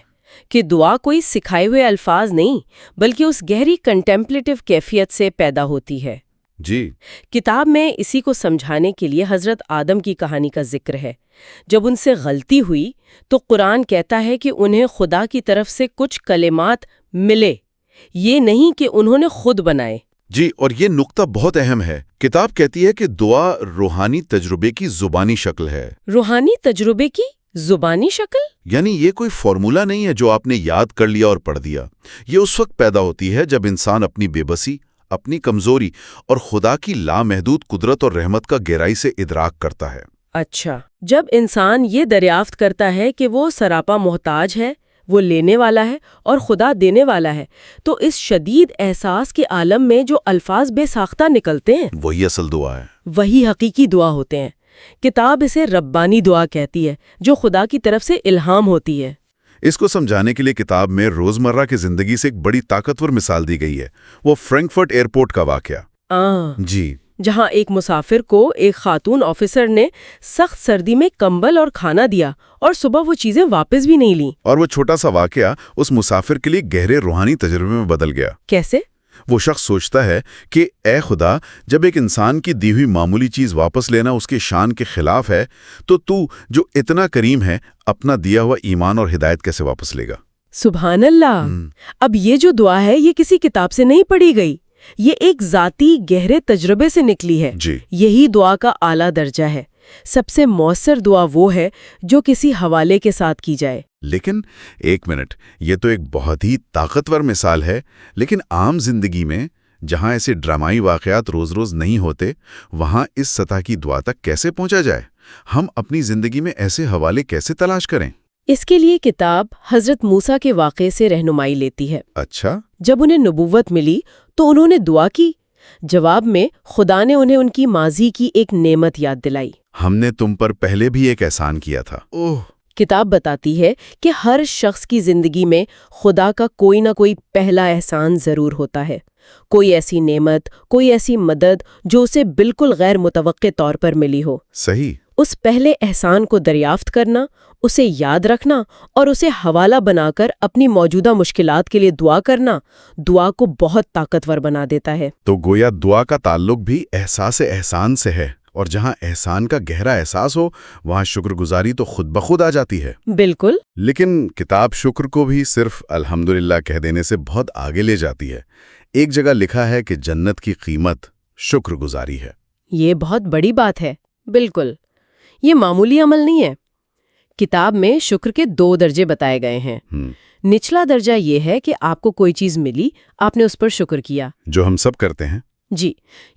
S1: کہ دعا کوئی سکھائے ہوئے الفاظ نہیں، بلکہ اس گہری کنٹمپلیٹو کیفیت سے پیدا ہوتی ہے۔
S2: جی،
S1: کتاب میں اسی کو سمجھانے کے لیے حضرت آدم کی کہانی کا ذکر ہے۔ جب ان سے غلطی ہوئی تو قرآن کہتا ہے کہ انہیں خدا کی طرف سے کچھ کلمات ملے، یہ نہیں کہ انہوں نے خود بنائے۔
S2: جی، اور یہ نقطہ بہت اہم ہے۔ کتاب کہتی ہے کہ دعا روحانی تجربے کی زبانی شکل ہے۔
S1: روحانی تجربے کی زبانی شکل؟
S2: یعنی یہ کوئی فارمولا نہیں ہے جو آپ نے یاد کر لیا اور پڑھ دیا۔ یہ اس وقت پیدا ہوتی ہے جب انسان اپنی بے بسی، اپنی کمزوری اور خدا کی لامحدود قدرت اور رحمت کا گہرائی سے ادراک کرتا ہے۔
S1: اچھا، جب انسان یہ دریافت کرتا ہے کہ وہ سراپا محتاج ہے، وہ لینے والا ہے اور خدا دینے والا ہے، تو اس شدید احساس کے عالم میں جو الفاظ بے ساختہ نکلتے ہیں،
S2: وہی اصل دعا ہے،
S1: وہی حقیقی دعا ہوتے ہیں۔ کتاب اسے ربانی دعا کہتی ہے، جو خدا کی طرف سے الہام ہوتی ہے۔
S2: اس کو سمجھانے کے لیے کتاب میں روزمرہ کی زندگی سے ایک بڑی طاقتور مثال دی گئی ہے، وہ فرینکفرٹ ایئرپورٹ کا واقعہ۔ جی،
S1: جہاں ایک مسافر کو ایک خاتون آفیسر نے سخت سردی میں کمبل اور کھانا دیا اور صبح وہ چیزیں واپس بھی نہیں لیں۔
S2: اور وہ چھوٹا سا واقعہ اس مسافر کے لیے گہرے روحانی تجربے میں بدل گیا۔
S1: کیسے؟
S2: وہ شخص سوچتا ہے کہ اے خدا، جب ایک انسان کی دی ہوئی معمولی چیز واپس لینا اس کے شان کے خلاف ہے، تو جو اتنا کریم ہے، اپنا دیا ہوا ایمان اور ہدایت کیسے واپس لے گا؟
S1: سبحان اللہ۔ اب یہ جو دعا ہے یہ کسی کتاب سے نہیں پڑھی گئی، یہ ایک ذاتی گہرے تجربے سے نکلی ہے۔
S2: جی،
S1: یہی دعا کا اعلیٰ درجہ ہے۔ سب سے مؤثر دعا وہ ہے جو کسی حوالے کے ساتھ کی جائے۔
S2: لیکن ایک منٹ، یہ تو ایک بہت ہی طاقتور مثال ہے، لیکن عام زندگی میں جہاں ایسے ڈرامائی واقعات روز روز نہیں ہوتے، وہاں اس سطح کی دعا تک کیسے پہنچا جائے؟ ہم اپنی زندگی میں ایسے حوالے کیسے تلاش کریں؟
S1: اس کے لیے کتاب حضرت موسیٰ کے واقعے سے رہنمائی لیتی ہے۔
S2: اچھا،
S1: جب انہیں نبوت ملی تو انہوں نے دعا کی، جواب میں خدا نے انہیں ان کی ماضی کی ایک نعمت یاد دلائی۔
S2: ہم نے تم پر پہلے بھی ایک احسان کیا تھا۔
S1: کتاب بتاتی ہے کہ ہر شخص کی زندگی میں خدا کا کوئی نہ کوئی پہلا احسان ضرور ہوتا ہے، کوئی ایسی نعمت، کوئی ایسی مدد جو اسے بالکل غیر متوقع طور پر ملی ہو۔
S2: صحیح۔
S1: اس پہلے احسان کو دریافت کرنا، اسے یاد رکھنا اور اسے حوالہ بنا کر اپنی موجودہ مشکلات کے لیے دعا کرنا دعا کو بہت طاقتور بنا دیتا ہے۔
S2: تو گویا دعا کا تعلق بھی احساس احسان سے ہے، اور جہاں احسان کا گہرا احساس ہو وہاں شکر گزاری تو خود بخود آ جاتی ہے۔
S1: بالکل۔
S2: لیکن کتاب شکر کو بھی صرف الحمدللہ کہہ دینے سے بہت آگے لے جاتی ہے۔ ایک جگہ لکھا ہے کہ جنت کی قیمت شکر گزاری ہے۔
S1: یہ بہت بڑی بات ہے۔ بالکل، یہ معمولی عمل نہیں ہے۔ کتاب میں شکر کے 2 درجے بتائے گئے ہیں۔ نچلا درجہ یہ ہے کہ آپ کو کوئی چیز ملی، آپ نے اس پر شکر کیا،
S2: جو ہم سب کرتے ہیں۔
S1: جی،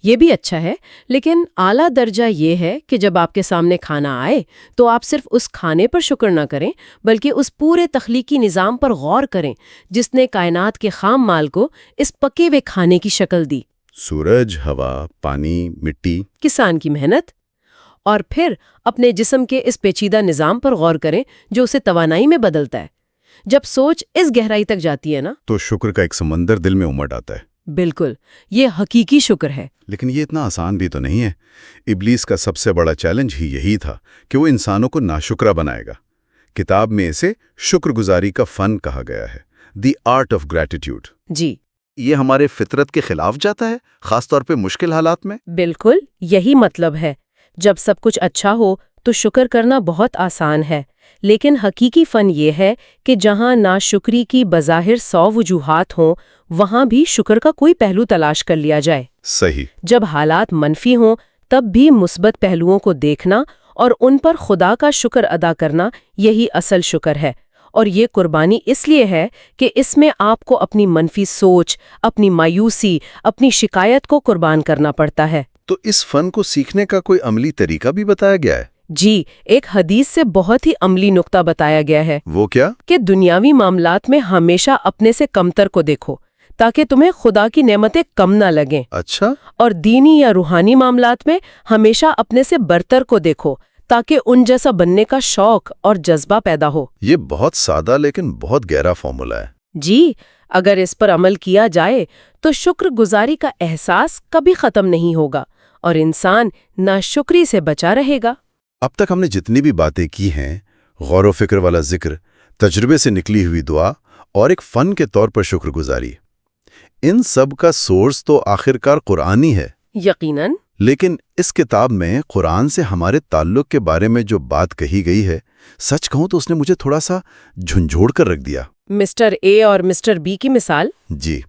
S1: یہ بھی اچھا ہے، لیکن اعلیٰ درجہ یہ ہے کہ جب آپ کے سامنے کھانا آئے تو آپ صرف اس کھانے پر شکر نہ کریں بلکہ اس پورے تخلیقی نظام پر غور کریں جس نے کائنات کے خام مال کو اس پکے ہوئے کھانے کی شکل دی۔
S2: سورج، ہوا، پانی، مٹی،
S1: کسان کی محنت، اور پھر اپنے جسم کے اس پیچیدہ نظام پر غور کریں جو اسے توانائی میں بدلتا ہے۔ جب سوچ اس گہرائی تک جاتی ہے نا،
S2: تو شکر کا ایک سمندر دل میں امڑ آتا ہے۔
S1: بالکل، یہ حقیقی شکر ہے۔
S2: لیکن یہ اتنا آسان بھی تو نہیں ہے۔ ابلیس کا سب سے بڑا چیلنج ہی یہی تھا کہ وہ انسانوں کو ناشکرا بنائے گا۔ کتاب میں اسے شکر گزاری کا فن کہا گیا ہے، دی آرٹ آف گریٹیٹیوڈ۔
S1: جی،
S2: یہ ہمارے فطرت کے خلاف جاتا ہے، خاص طور پہ مشکل حالات میں۔
S1: بالکل یہی مطلب ہے۔ جب سب کچھ اچھا ہو تو شکر کرنا بہت آسان ہے، لیکن حقیقی فن یہ ہے کہ جہاں ناشکری کی بظاہر 100 وجوہات ہوں وہاں بھی شکر کا کوئی پہلو تلاش کر لیا جائے۔
S2: صحیح۔
S1: جب حالات منفی ہوں تب بھی مثبت پہلوؤں کو دیکھنا اور ان پر خدا کا شکر ادا کرنا، یہی اصل شکر ہے۔ اور یہ قربانی اس لیے ہے کہ اس میں آپ کو اپنی منفی سوچ، اپنی مایوسی، اپنی شکایت کو قربان کرنا پڑتا ہے۔
S2: تو اس فن کو سیکھنے کا کوئی عملی طریقہ بھی بتایا گیا ہے؟
S1: جی، ایک حدیث سے بہت ہی عملی نقطہ بتایا گیا ہے۔
S2: وہ کیا؟
S1: کہ دنیاوی معاملات میں ہمیشہ اپنے سے کمتر کو دیکھو تاکہ تمہیں خدا کی نعمتیں کم نہ لگیں،
S2: اچھا۔
S1: اور دینی یا روحانی معاملات میں ہمیشہ اپنے سے برتر کو دیکھو تاکہ ان جیسا بننے کا شوق اور جذبہ پیدا ہو۔
S2: یہ بہت سادہ لیکن بہت گہرا فارمولا ہے۔
S1: جی، اگر اس پر عمل کیا جائے تو شکر گزاری کا احساس کبھی ختم نہیں ہوگا اور انسان ناشکری سے بچا رہے گا۔
S2: اب تک ہم نے جتنی بھی باتیں کی ہیں، غور و فکر والا ذکر، تجربے سے نکلی ہوئی دعا اور ایک فن کے طور پر شکر گزاری، ان سب کا سورس تو آخرکار قرآن ہی ہے۔
S1: یقیناً۔
S2: لیکن اس کتاب میں قرآن سے ہمارے تعلق کے بارے میں جو بات کہی گئی ہے، سچ کہوں تو اس نے مجھے تھوڑا سا جھنجھوڑ کر رکھ دیا۔
S1: مسٹر اے اور مسٹر بی کی مثال؟
S2: جی،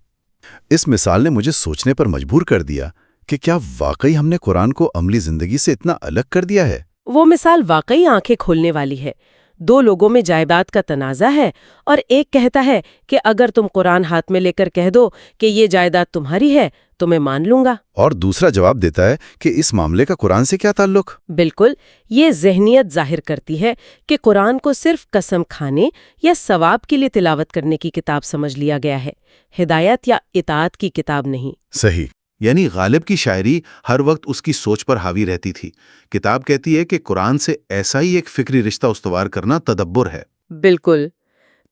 S2: اس مثال نے مجھے سوچنے پر مجبور کر دیا کہ کیا واقعی ہم نے قرآن کو عملی زندگی سے اتنا الگ کر دیا ہے؟
S1: وہ مثال واقعی آنکھیں کھولنے والی ہے۔ 2 لوگوں میں جائیداد کا تنازع ہے اور ایک کہتا ہے کہ اگر تم قرآن ہاتھ میں لے کر کہہ دو کہ یہ جائیداد تمہاری ہے تو میں مان لوں گا،
S2: اور دوسرا جواب دیتا ہے کہ اس معاملے کا قرآن سے کیا تعلق؟
S1: بالکل، یہ ذہنیت ظاہر کرتی ہے کہ قرآن کو صرف قسم کھانے یا ثواب کے لیے تلاوت کرنے کی کتاب سمجھ لیا گیا ہے، ہدایت یا اطاعت کی کتاب نہیں۔
S2: صحیح، یعنی غالب کی شاعری ہر وقت اس کی سوچ پر حاوی رہتی تھی۔ کتاب کہتی ہے کہ قرآن سے ایسا ہی ایک فکری رشتہ استوار کرنا تدبر ہے۔
S1: بالکل،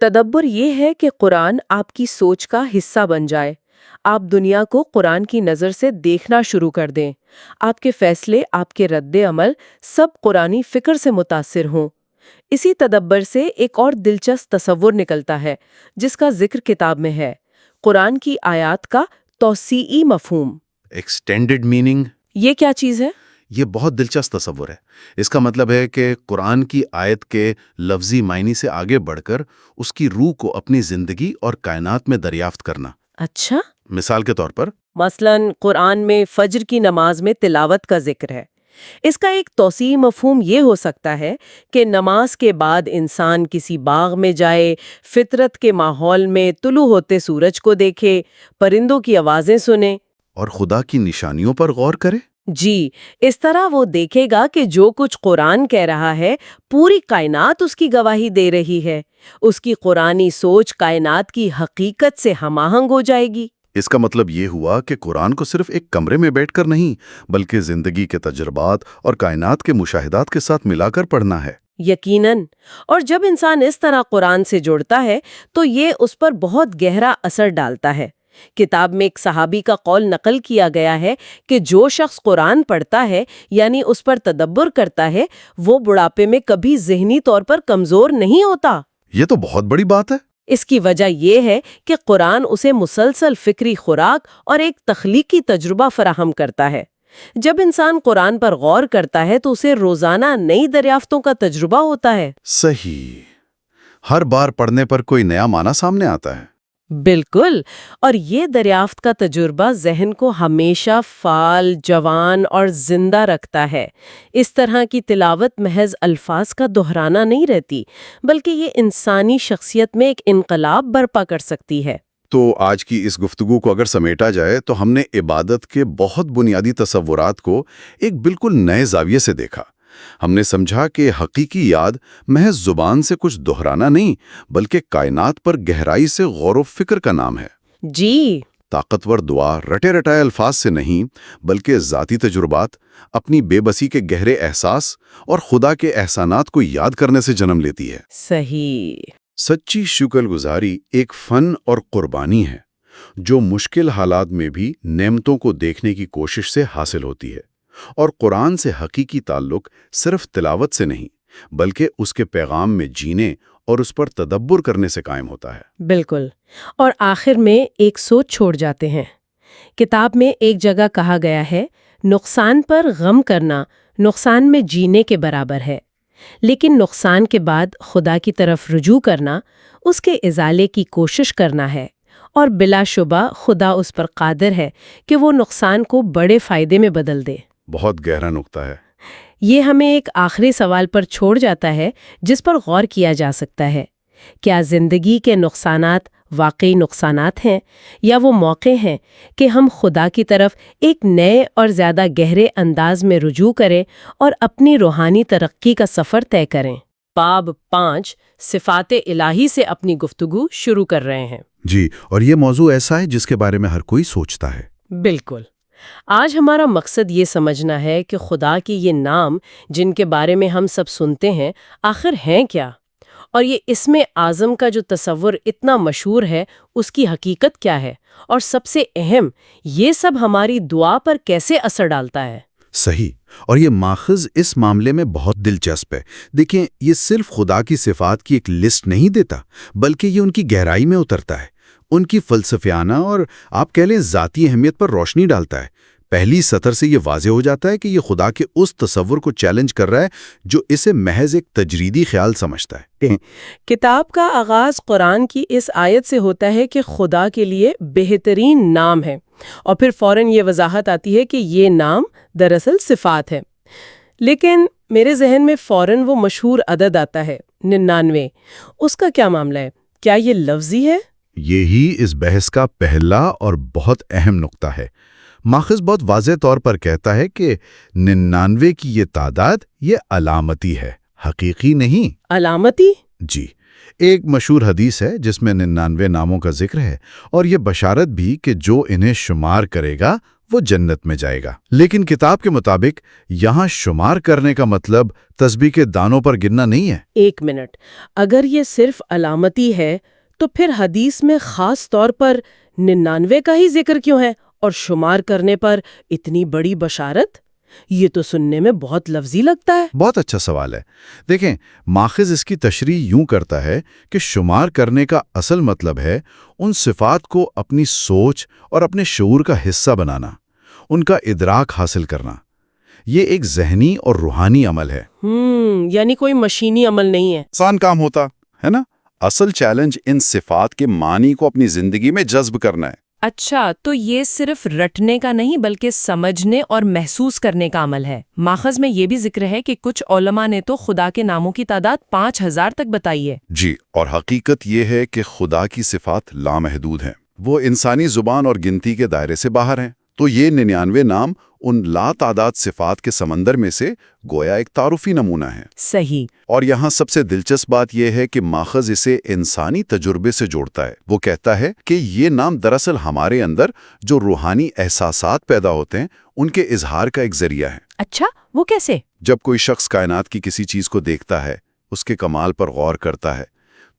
S1: تدبر یہ ہے کہ قرآن آپ کی سوچ کا حصہ بن جائے، آپ دنیا کو قرآن کی نظر سے دیکھنا شروع کر دیں، آپ کے فیصلے، آپ کے رد عمل سب قرآنی فکر سے متاثر ہوں۔ اسی تدبر سے ایک اور دلچسپ تصور نکلتا ہے جس کا ذکر کتاب میں ہے، قرآن کی آیات کا توسیعی مفہوم۔
S2: Extended meaning?
S1: یہ کیا چیز ہے؟
S2: یہ بہت دلچسپ تصور ہے۔ اس کا مطلب ہے کہ قرآن کی آیت کے لفظی معنی سے آگے بڑھ کر اس کی روح کو اپنی زندگی اور کائنات میں دریافت کرنا۔
S1: اچھا،
S2: مثال کے طور پر
S1: مثلاً قرآن میں فجر کی نماز میں تلاوت کا ذکر ہے۔ اس کا ایک توسیعی مفہوم یہ ہو سکتا ہے کہ نماز کے بعد انسان کسی باغ میں جائے، فطرت کے ماحول میں طلوع ہوتے سورج کو دیکھے، پرندوں کی آوازیں سنے
S2: اور خدا کی نشانیوں پر غور کرے۔
S1: جی، اس طرح وہ دیکھے گا کہ جو کچھ قرآن کہہ رہا ہے پوری کائنات اس کی گواہی دے رہی ہے۔ اس کی قرآنی سوچ کائنات کی حقیقت سے ہم آہنگ ہو جائے گی۔
S2: اس کا مطلب یہ ہوا کہ قرآن کو صرف ایک کمرے میں بیٹھ کر نہیں، بلکہ زندگی کے تجربات اور کائنات کے مشاہدات کے ساتھ ملا کر پڑھنا ہے۔
S1: یقیناً، اور جب انسان اس طرح قرآن سے جڑتا ہے تو یہ اس پر بہت گہرا اثر ڈالتا ہے۔ کتاب میں ایک صحابی کا قول نقل کیا گیا ہے کہ جو شخص قرآن پڑھتا ہے یعنی اس پر تدبر کرتا ہے وہ بڑھاپے میں کبھی ذہنی طور پر کمزور نہیں ہوتا۔
S2: یہ تو بہت بڑی بات ہے۔
S1: اس کی وجہ یہ ہے کہ قرآن اسے مسلسل فکری خوراک اور ایک تخلیقی تجربہ فراہم کرتا ہے۔ جب انسان قرآن پر غور کرتا ہے تو اسے روزانہ نئی دریافتوں کا تجربہ ہوتا ہے۔
S2: صحیح، ہر بار پڑھنے پر کوئی نیا معنی سامنے آتا ہے۔
S1: بالکل، اور یہ دریافت کا تجربہ ذہن کو ہمیشہ فعال، جوان اور زندہ رکھتا ہے۔ اس طرح کی تلاوت محض الفاظ کا دہرانا نہیں رہتی، بلکہ یہ انسانی شخصیت میں ایک انقلاب برپا کر سکتی ہے۔
S2: تو آج کی اس گفتگو کو اگر سمیٹا جائے تو ہم نے عبادت کے بہت بنیادی تصورات کو ایک بالکل نئے زاویے سے دیکھا۔ ہم نے سمجھا کہ حقیقی یاد محض زبان سے کچھ دہرانا نہیں، بلکہ کائنات پر گہرائی سے غور و فکر کا نام ہے۔
S1: جی،
S2: طاقتور دعا رٹے رٹائے الفاظ سے نہیں، بلکہ ذاتی تجربات، اپنی بے بسی کے گہرے احساس اور خدا کے احسانات کو یاد کرنے سے جنم لیتی ہے۔
S1: صحیح۔
S2: سچی شکر گزاری ایک فن اور قربانی ہے جو مشکل حالات میں بھی نعمتوں کو دیکھنے کی کوشش سے حاصل ہوتی ہے، اور قرآن سے حقیقی تعلق صرف تلاوت سے نہیں بلکہ اس کے پیغام میں جینے اور اس پر تدبر کرنے سے قائم ہوتا ہے۔
S1: بالکل، اور آخر میں ایک سوچ چھوڑ جاتے ہیں۔ کتاب میں ایک جگہ کہا گیا ہے، نقصان پر غم کرنا نقصان میں جینے کے برابر ہے، لیکن نقصان کے بعد خدا کی طرف رجوع کرنا، اس کے ازالے کی کوشش کرنا ہے، اور بلا شبہ خدا اس پر قادر ہے کہ وہ نقصان کو بڑے فائدے میں بدل دے۔
S2: بہت گہرا نقطہ ہے۔
S1: یہ ہمیں ایک آخری سوال پر چھوڑ جاتا ہے جس پر غور کیا جا سکتا ہے۔ کیا زندگی کے نقصانات واقعی نقصانات ہیں، یا وہ موقع ہیں کہ ہم خدا کی طرف ایک نئے اور زیادہ گہرے انداز میں رجوع کریں اور اپنی روحانی ترقی کا سفر طے کریں؟ باب 5 صفات الہی سے اپنی گفتگو شروع کر رہے ہیں۔
S2: جی، اور یہ موضوع ایسا ہے جس کے بارے میں ہر کوئی سوچتا ہے۔
S1: بالکل۔ آج ہمارا مقصد یہ سمجھنا ہے کہ خدا کی یہ نام جن کے بارے میں ہم سب سنتے ہیں آخر ہیں کیا، اور یہ اسم اعظم کا جو تصور اتنا مشہور ہے اس کی حقیقت کیا ہے، اور سب سے اہم یہ سب ہماری دعا پر کیسے اثر ڈالتا ہے۔
S2: صحیح، اور یہ ماخذ اس معاملے میں بہت دلچسپ ہے۔ دیکھیں، یہ صرف خدا کی صفات کی ایک لسٹ نہیں دیتا، بلکہ یہ ان کی گہرائی میں اترتا ہے، ان کی فلسفیانہ اور آپ کہہ لیں ذاتی اہمیت پر روشنی ڈالتا ہے۔ پہلی سطر سے یہ واضح ہو جاتا ہے کہ یہ خدا کے اس تصور کو چیلنج کر رہا ہے جو اسے محض ایک تجریدی خیال سمجھتا ہے۔
S1: کتاب کا آغاز قرآن کی اس آیت سے ہوتا ہے کہ خدا کے لیے بہترین نام ہے، اور پھر فوراً یہ وضاحت آتی ہے کہ یہ نام دراصل صفات ہے۔ لیکن میرے ذہن میں فوراً وہ مشہور عدد آتا ہے 99۔ اس کا کیا معاملہ ہے؟ کیا یہ لفظی ہے؟
S2: یہی اس بحث کا پہلا اور بہت اہم نقطہ ہے۔ ماخذ بہت واضح طور پر کہتا ہے کہ 99 کی یہ تعداد یہ علامتی ہے، حقیقی نہیں۔
S1: علامتی؟
S2: جی، ایک مشہور حدیث ہے جس میں 99 ناموں کا ذکر ہے، اور یہ بشارت بھی کہ جو انہیں شمار کرے گا وہ جنت میں جائے گا۔ لیکن کتاب کے مطابق یہاں شمار کرنے کا مطلب تسبیح کے دانوں پر گننا نہیں ہے۔
S1: ایک منٹ، اگر یہ صرف علامتی ہے تو پھر حدیث میں خاص طور پر 99 کا ہی ذکر کیوں ہے، اور شمار کرنے پر اتنی بڑی بشارت؟ یہ تو سننے میں بہت لفظی لگتا ہے۔
S2: بہت اچھا سوال ہے۔ دیکھیں، ماخذ اس کی تشریح یوں کرتا ہے کہ شمار کرنے کا اصل مطلب ہے ان صفات کو اپنی سوچ اور اپنے شعور کا حصہ بنانا، ان کا ادراک حاصل کرنا۔ یہ ایک ذہنی اور روحانی عمل ہے۔
S1: یعنی کوئی مشینی عمل نہیں ہے۔
S2: آسان کام ہوتا ہے نا؟ اصل چیلنج ان صفات کے معنی کو اپنی زندگی میں جذب کرنا ہے۔
S4: اچھا، تو یہ صرف رٹنے کا نہیں بلکہ سمجھنے اور محسوس کرنے کا عمل ہے۔ ماخذ میں یہ بھی ذکر ہے کہ کچھ علماء نے تو خدا کے ناموں کی تعداد 5000 تک بتائی ہے۔
S2: جی، اور حقیقت یہ ہے کہ خدا کی صفات لامحدود ہیں، وہ انسانی زبان اور گنتی کے دائرے سے باہر ہیں۔ تو یہ 99 نام ان لا تعداد صفات کے سمندر میں سے گویا ایک تعارفی نمونہ ہے۔
S4: صحیح۔
S2: اور یہاں سب سے دلچسپ بات یہ ہے کہ ماخذ اسے انسانی تجربے سے جوڑتا ہے۔ وہ کہتا ہے کہ یہ نام دراصل ہمارے اندر جو روحانی احساسات پیدا ہوتے ہیں ان کے اظہار کا ایک ذریعہ ہے۔
S4: اچھا، وہ کیسے؟
S2: جب کوئی شخص کائنات کی کسی چیز کو دیکھتا ہے، اس کے کمال پر غور کرتا ہے،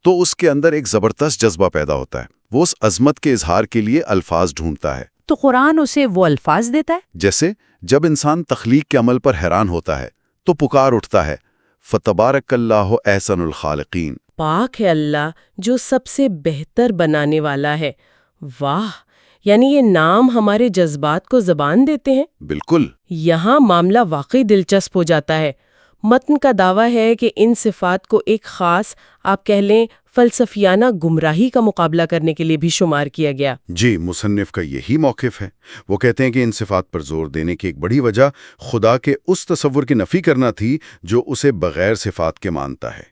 S2: تو اس کے اندر ایک زبردست جذبہ پیدا ہوتا ہے۔ وہ اس عظمت کے اظہار کے لیے الفاظ ڈھونڈتا ہے۔
S4: تو قرآن اسے وہ الفاظ دیتا ہے؟
S2: جیسے جب انسان تخلیق کے عمل پر حیران ہوتا ہے تو پکار اٹھتا ہے فَتَبَارَكَ اللَّهُ أَحْسَنُ الْخَالِقِينَ۔
S1: پاک ہے اللہ جو سب سے بہتر بنانے والا ہے۔ واہ، یعنی یہ نام ہمارے جذبات کو زبان دیتے ہیں۔
S2: بالکل۔
S1: یہاں معاملہ واقعی دلچسپ ہو جاتا ہے۔ متن کا دعویٰ ہے کہ ان صفات کو ایک خاص، آپ کہہ لیں، فلسفیانہ گمراہی کا مقابلہ کرنے کے لیے بھی شمار کیا گیا۔
S2: جی، مصنف کا یہی موقف ہے۔ وہ کہتے ہیں کہ ان صفات پر زور دینے کی ایک بڑی وجہ خدا کے اس تصور کی نفی کرنا تھی جو اسے بغیر صفات کے مانتا ہے،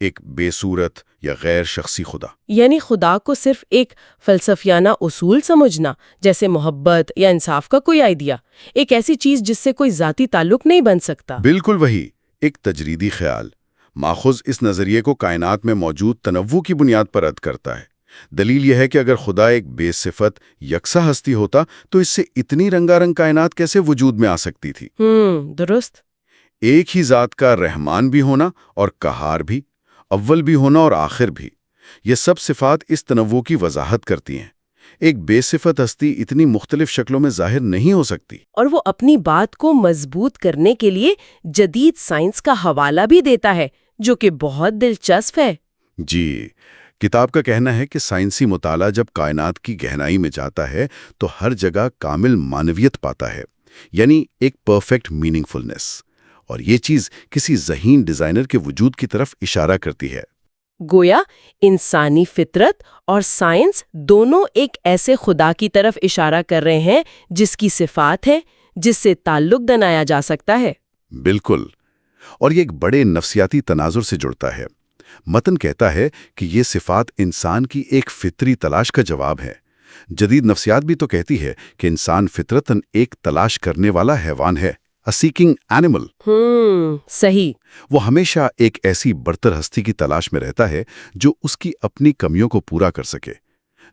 S2: ایک بے صورت یا غیر شخصی خدا۔
S1: یعنی خدا کو صرف ایک فلسفیانہ اصول سمجھنا، جیسے محبت یا انصاف کا کوئی آئیڈیا، ایک ایسی چیز جس سے کوئی ذاتی تعلق نہیں بن سکتا۔
S2: بالکل وہی، ایک تجریدی خیال۔ ماخذ اس نظریے کو کائنات میں موجود تنوع کی بنیاد پر رد کرتا ہے۔ دلیل یہ ہے کہ اگر خدا ایک بے صفت یکساں ہستی ہوتا تو اس سے اتنی رنگا رنگ کائنات کیسے وجود میں آ سکتی تھی؟
S1: درست۔
S2: ایک ہی ذات کا رحمان بھی ہونا اور قہار بھی، اول بھی ہونا اور آخر بھی، یہ سب صفات اس تنوع کی وضاحت کرتی ہیں۔ ایک بے صفت ہستی اتنی مختلف شکلوں میں ظاہر نہیں ہو سکتی۔
S1: اور وہ اپنی بات کو مضبوط کرنے کے لیے جدید سائنس کا حوالہ بھی دیتا ہے، جو کہ بہت دلچسپ ہے۔
S2: جی، کتاب کا کہنا ہے کہ سائنسی مطالعہ جب کائنات کی گہرائی میں جاتا ہے تو ہر جگہ کامل معنویت پاتا ہے، یعنی ایک پرفیکٹ میننگ فلنس، اور یہ چیز کسی ذہین ڈیزائنر کے وجود کی طرف اشارہ کرتی ہے۔
S1: گویا انسانی فطرت اور سائنس دونوں ایک ایسے خدا کی طرف اشارہ کر رہے ہیں جس کی صفات ہے، جس سے تعلق بنایا جا سکتا ہے۔
S2: بالکل، اور یہ ایک بڑے نفسیاتی تناظر سے جڑتا ہے۔ متن کہتا ہے کہ یہ صفات انسان کی ایک فطری تلاش کا جواب ہے۔ جدید نفسیات بھی تو کہتی ہے کہ انسان فطرتاً ایک تلاش کرنے والا حیوان ہے، a seeking animal۔
S1: صحیح۔
S2: وہ ہمیشہ ایک ایسی برتر ہستی کی تلاش میں رہتا ہے جو اس کی اپنی کمیوں کو پورا کر سکے۔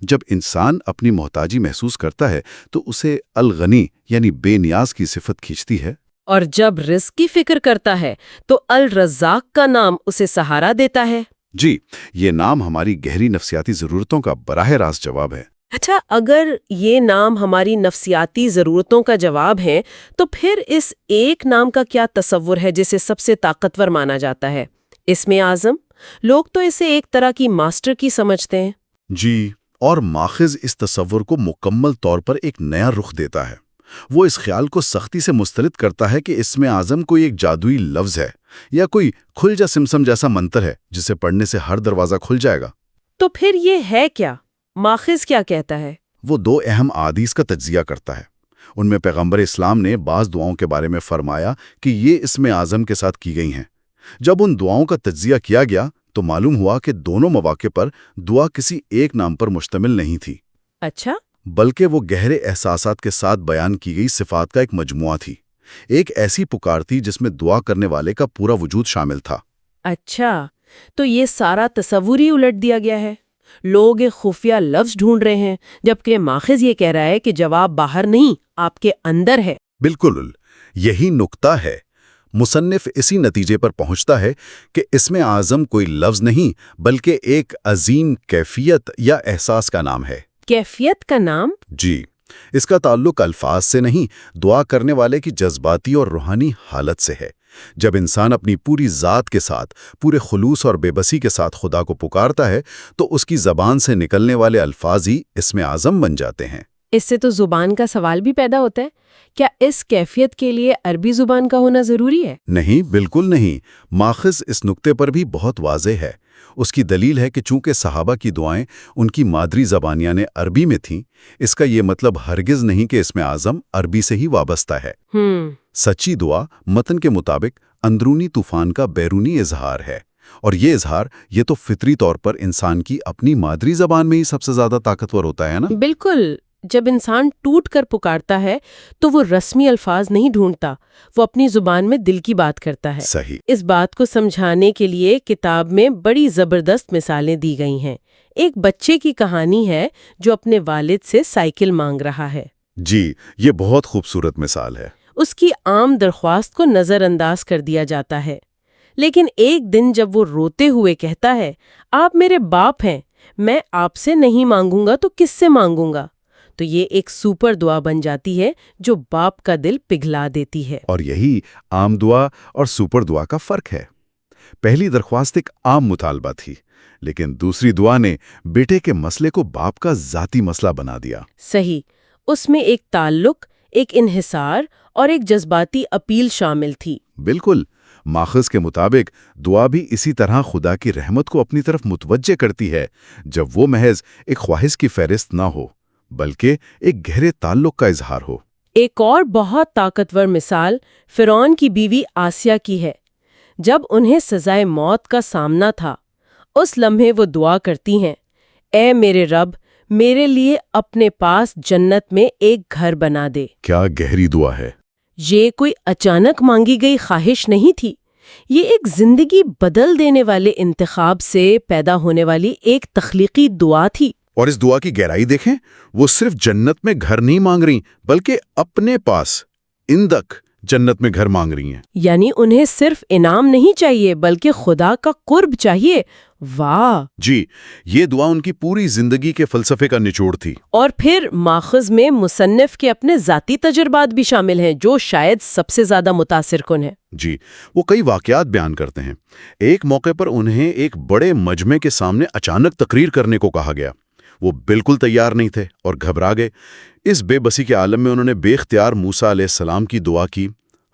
S2: جب انسان اپنی محتاجی محسوس کرتا ہے تو اسے الغنی یعنی بے نیاز کی صفت کھینچتی ہے،
S1: اور جب رزق کی فکر کرتا ہے تو الرزاق کا نام اسے سہارا دیتا ہے۔
S2: جی، یہ نام ہماری گہری نفسیاتی ضرورتوں کا براہ راست جواب ہے۔
S1: اچھا، اگر یہ نام ہماری نفسیاتی ضرورتوں کا جواب ہے تو پھر اس ایک نام کا کیا تصور ہے جسے سب سے طاقتور مانا جاتا ہے؟ اسم اعظم؟ لوگ تو اسے ایک طرح کی ماسٹر کی سمجھتے ہیں۔
S2: جی، اور ماخذ اس تصور کو مکمل طور پر ایک نیا رخ دیتا ہے۔ وہ اس خیال کو سختی سے مسترد کرتا ہے کہ اسم اعظم کوئی ایک جادوئی لفظ ہے یا کوئی کھل جا سمسم جیسا منتر ہے جسے پڑھنے سے ہر دروازہ کھل جائے گا۔
S1: تو پھر یہ ہے کیا؟ ماخذ کیا کہتا ہے؟
S2: وہ دو اہم احادیث کا تجزیہ کرتا ہے۔ ان میں پیغمبر اسلام نے بعض دعاؤں کے بارے میں فرمایا کہ یہ اسم اعظم کے ساتھ کی گئی ہیں۔ جب ان دعاؤں کا تجزیہ کیا گیا تو معلوم ہوا کہ دونوں مواقع پر دعا کسی ایک نام پر مشتمل نہیں تھی،
S1: اچھا،
S2: بلکہ وہ گہرے احساسات کے ساتھ بیان کی گئی صفات کا ایک مجموعہ تھی۔ ایک ایسی پکار تھی جس میں دعا کرنے والے کا پورا وجود شامل تھا۔
S1: اچھا، تو یہ سارا تصور ہی الٹ دیا گیا ہے۔ لوگ ایک خفیہ لفظ ڈھونڈ رہے ہیں، جبکہ ماخذ یہ کہہ رہا ہے کہ جواب باہر نہیں، آپ کے اندر ہے۔
S2: بالکل، یہی نکتہ ہے۔ مصنف اسی نتیجے پر پہنچتا ہے کہ اسم اعظم کوئی لفظ نہیں بلکہ ایک عظیم کیفیت یا احساس کا نام ہے۔
S1: کیفیت کا نام؟
S2: جی، اس کا تعلق الفاظ سے نہیں، دعا کرنے والے کی جذباتی اور روحانی حالت سے ہے۔ جب انسان اپنی پوری ذات کے ساتھ، پورے خلوص اور بے بسی کے ساتھ خدا کو پکارتا ہے تو اس کی زبان سے نکلنے والے الفاظ ہی اسم اعظم بن جاتے ہیں۔
S1: اس سے تو زبان کا سوال بھی پیدا ہوتا ہے، کیا اس کیفیت کے لیے عربی زبان کا ہونا ضروری ہے؟
S2: نہیں، بالکل نہیں۔ ماخذ اس نقطے پر بھی بہت واضح ہے۔ اس کی دلیل ہے کہ چونکہ صحابہ کی دعائیں ان کی مادری زبان یعنی عربی میں تھیں، اس کا یہ مطلب ہرگز نہیں کہ اسم اعظم عربی سے ہی وابستہ ہے۔ سچی دعا متن کے مطابق اندرونی طوفان کا بیرونی اظہار ہے، اور یہ اظہار یہ تو فطری طور پر انسان کی اپنی مادری زبان میں ہی سب سے زیادہ طاقتور ہوتا ہے نا؟
S1: بالکل، جب انسان ٹوٹ کر پکارتا ہے تو وہ رسمی الفاظ نہیں ڈھونڈتا، وہ اپنی زبان میں دل کی بات کرتا ہے۔
S2: صحیح۔
S1: اس بات کو سمجھانے کے لیے کتاب میں بڑی زبردست مثالیں دی گئی ہیں۔ ایک بچے کی کہانی ہے جو اپنے والد سے سائیکل مانگ رہا ہے۔
S2: جی، یہ بہت خوبصورت مثال ہے۔
S1: اس کی عام درخواست کو نظر انداز کر دیا جاتا ہے، لیکن ایک دن جب وہ روتے ہوئے کہتا ہے، آپ میرے باپ ہیں، میں آپ سے نہیں مانگوں گا تو کس سے مانگوں گا؟ تو یہ ایک سپر دعا بن جاتی ہے جو باپ کا دل پگھلا دیتی ہے۔
S2: اور یہی عام دعا اور سپر دعا کا فرق ہے۔ پہلی درخواست ایک عام مطالبہ تھی، لیکن دوسری دعا نے بیٹے کے مسئلے کو باپ کا ذاتی مسئلہ بنا دیا۔
S1: صحیح، اس میں ایک تعلق، ایک انحصار اور ایک جذباتی اپیل شامل تھی۔
S2: بالکل، ماخذ کے مطابق دعا بھی اسی طرح خدا کی رحمت کو اپنی طرف متوجہ کرتی ہے، جب وہ محض ایک خواہش کی فہرست نہ ہو بلکہ ایک گہرے تعلق کا اظہار ہو۔
S1: ایک اور بہت طاقتور مثال فرعون کی بیوی آسیہ کی ہے۔ جب انہیں سزائے موت کا سامنا تھا، اس لمحے وہ دعا کرتی ہیں، اے میرے رب، میرے لیے اپنے پاس جنت میں ایک گھر بنا دے۔
S2: کیا گہری دعا ہے!
S1: یہ کوئی اچانک مانگی گئی خواہش نہیں تھی، یہ ایک زندگی بدل دینے والے انتخاب سے پیدا ہونے والی ایک تخلیقی دعا تھی۔
S2: اور اس دعا کی گہرائی دیکھیں، وہ صرف جنت میں گھر نہیں مانگ رہی بلکہ اپنے پاس اندک جنت میں گھر مانگ رہی ہیں۔
S1: یعنی انہیں صرف انعام نہیں چاہیے بلکہ خدا کا قرب چاہیے۔ واہ!
S2: جی، یہ دعا ان کی پوری زندگی کے فلسفے کا نچوڑ تھی۔
S1: اور پھر ماخذ میں مصنف کے اپنے ذاتی تجربات بھی شامل ہیں جو شاید سب سے زیادہ متاثر کن ہیں۔
S2: جی، وہ کئی واقعات بیان کرتے ہیں۔ ایک موقع پر انہیں ایک بڑے مجمع کے سامنے اچانک تقریر کرنے کو کہا گیا۔ وہ بالکل تیار نہیں تھے اور گھبرا گئے۔ اس بے بسی کے عالم میں انہوں نے بے اختیار موسیٰ علیہ السلام کی دعا کی،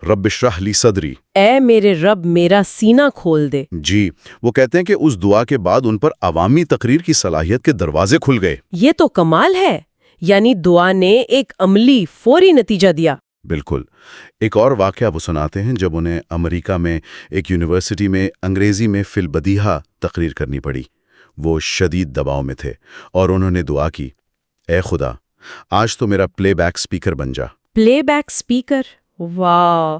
S2: رب اشرح لی صدری،
S1: اے میرے رب میرا سینہ کھول دے۔
S2: جی، وہ کہتے ہیں کہ اس دعا کے بعد ان پر عوامی تقریر کی صلاحیت کے دروازے کھل گئے۔
S1: یہ تو کمال ہے، یعنی دعا نے ایک عملی فوری نتیجہ دیا۔
S2: بالکل۔ ایک اور واقعہ وہ سناتے ہیں جب انہیں امریکہ میں ایک یونیورسٹی میں انگریزی میں فی البدیہہ تقریر کرنی پڑی۔ وہ شدید دباؤ میں تھے اور انہوں نے دعا کی، اے خدا، آج تو میرا پلے بیک سپیکر بن جا۔
S1: پلے بیک سپیکر، واہ،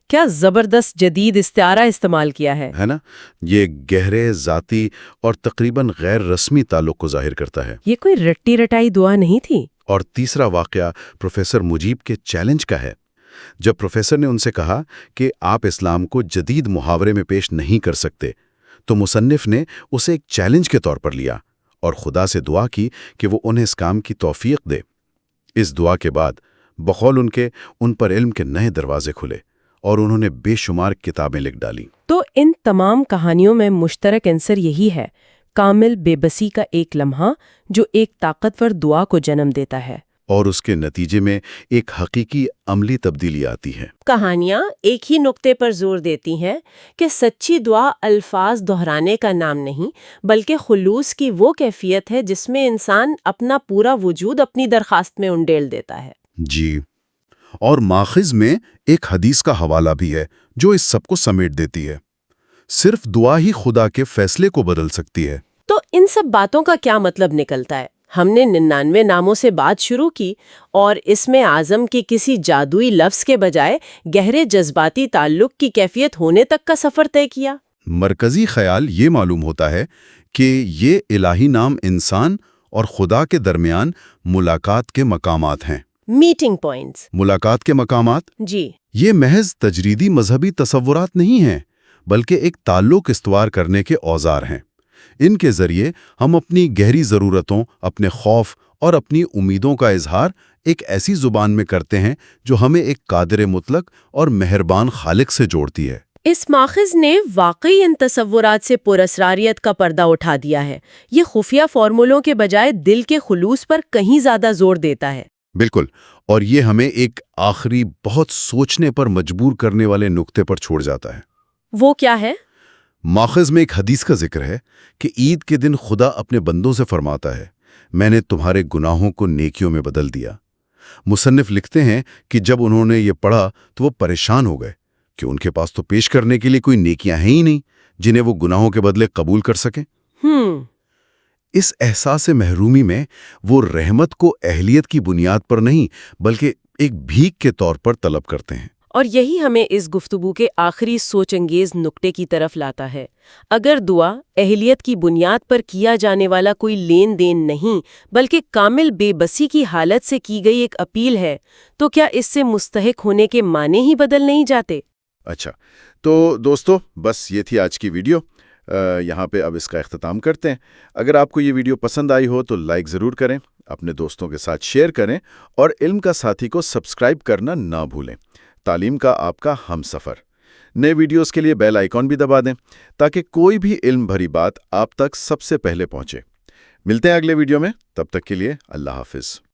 S1: کیا زبردست جدید استعارہ استعمال کیا ہے
S2: نا؟ یہ گہرے ذاتی اور تقریباً غیر رسمی تعلق کو ظاہر کرتا ہے۔
S1: یہ کوئی رٹی رٹائی دعا نہیں تھی۔
S2: اور تیسرا واقعہ پروفیسر مجیب کے چیلنج کا ہے۔ جب پروفیسر نے ان سے کہا کہ آپ اسلام کو جدید محاورے میں پیش نہیں کر سکتے، تو مصنف نے اسے ایک چیلنج کے طور پر لیا اور خدا سے دعا کی کہ وہ انہیں اس کام کی توفیق دے۔ اس دعا کے بعد بقول ان پر علم کے نئے دروازے کھلے اور انہوں نے بے شمار کتابیں لکھ ڈالیں۔
S1: تو ان تمام کہانیوں میں مشترک عنصر یہی ہے، کامل بے بسی کا ایک لمحہ جو ایک طاقتور دعا کو جنم دیتا ہے،
S2: اور اس کے نتیجے میں ایک حقیقی عملی تبدیلی آتی ہے۔
S1: کہانیاں ایک ہی نقطے پر زور دیتی ہیں کہ سچی دعا الفاظ دہرانے کا نام نہیں بلکہ خلوص کی وہ کیفیت ہے جس میں انسان اپنا پورا وجود اپنی درخواست میں انڈیل دیتا ہے۔
S2: جی، اور ماخذ میں ایک حدیث کا حوالہ بھی ہے جو اس سب کو سمیٹ دیتی ہے، صرف دعا ہی خدا کے فیصلے کو بدل سکتی ہے۔
S1: تو ان سب باتوں کا کیا مطلب نکلتا ہے؟ ہم نے 99 ناموں سے بات شروع کی اور اس میں اعظم کے کسی جادوئی لفظ کے بجائے گہرے جذباتی تعلق کی کیفیت ہونے تک کا سفر طے کیا۔
S2: مرکزی خیال یہ معلوم ہوتا ہے کہ یہ الہی نام انسان اور خدا کے درمیان ملاقات کے مقامات ہیں۔
S1: Meeting points.
S2: ملاقات کے مقامات؟
S1: جی،
S2: یہ محض تجریدی مذہبی تصورات نہیں ہیں بلکہ ایک تعلق استوار کرنے کے اوزار ہیں۔ ان کے ذریعے ہم اپنی گہری ضرورتوں، اپنے خوف اور اپنی امیدوں کا اظہار ایک ایسی زبان میں کرتے ہیں جو ہمیں ایک قادر مطلق اور مہربان خالق سے جوڑتی ہے۔
S1: اس ماخذ نے واقعی ان تصورات سے پراسراریت کا پردہ اٹھا دیا ہے۔ یہ خفیہ فارمولوں کے بجائے دل کے خلوص پر کہیں زیادہ زور دیتا ہے۔
S2: بالکل، اور یہ ہمیں ایک آخری بہت سوچنے پر مجبور کرنے والے نقطے پر چھوڑ جاتا ہے۔
S1: وہ کیا ہے؟
S2: ماخذ میں ایک حدیث کا ذکر ہے کہ عید کے دن خدا اپنے بندوں سے فرماتا ہے، میں نے تمہارے گناہوں کو نیکیوں میں بدل دیا۔ مصنف لکھتے ہیں کہ جب انہوں نے یہ پڑھا تو وہ پریشان ہو گئے کہ ان کے پاس تو پیش کرنے کے لیے کوئی نیکیاں ہیں ہی نہیں جنہیں وہ گناہوں کے بدلے قبول کر سکیں۔ اس احساس محرومی میں وہ رحمت کو اہلیت کی بنیاد پر نہیں بلکہ ایک بھیک کے طور پر طلب کرتے ہیں۔
S1: اور یہی ہمیں اس گفتگو کے آخری سوچ انگیز نقطے کی طرف لاتا ہے۔ اگر دعا اہلیت کی بنیاد پر کیا جانے والا کوئی لین دین نہیں بلکہ کامل بے بسی کی حالت سے کی گئی ایک اپیل ہے تو کیا اس سے مستحق ہونے کے معنی ہی بدل نہیں جاتے؟
S2: اچھا، تو دوستو بس یہ تھی آج کی ویڈیو۔ یہاں پہ اب اس کا اختتام کرتے ہیں۔ اگر آپ کو یہ ویڈیو پسند آئی ہو تو لائک ضرور کریں، اپنے دوستوں کے ساتھ شیئر کریں اور علم کا ساتھی کو سبسکرائب کرنا نہ بھولیں۔ تعلیم کا آپ کا ہم سفر۔ نئے ویڈیوز کے لیے بیل آئیکن بھی دبا دیں تاکہ کوئی بھی علم بھری بات آپ تک سب سے پہلے پہنچے۔ ملتے ہیں اگلے ویڈیو میں، تب تک کے لیے اللہ حافظ۔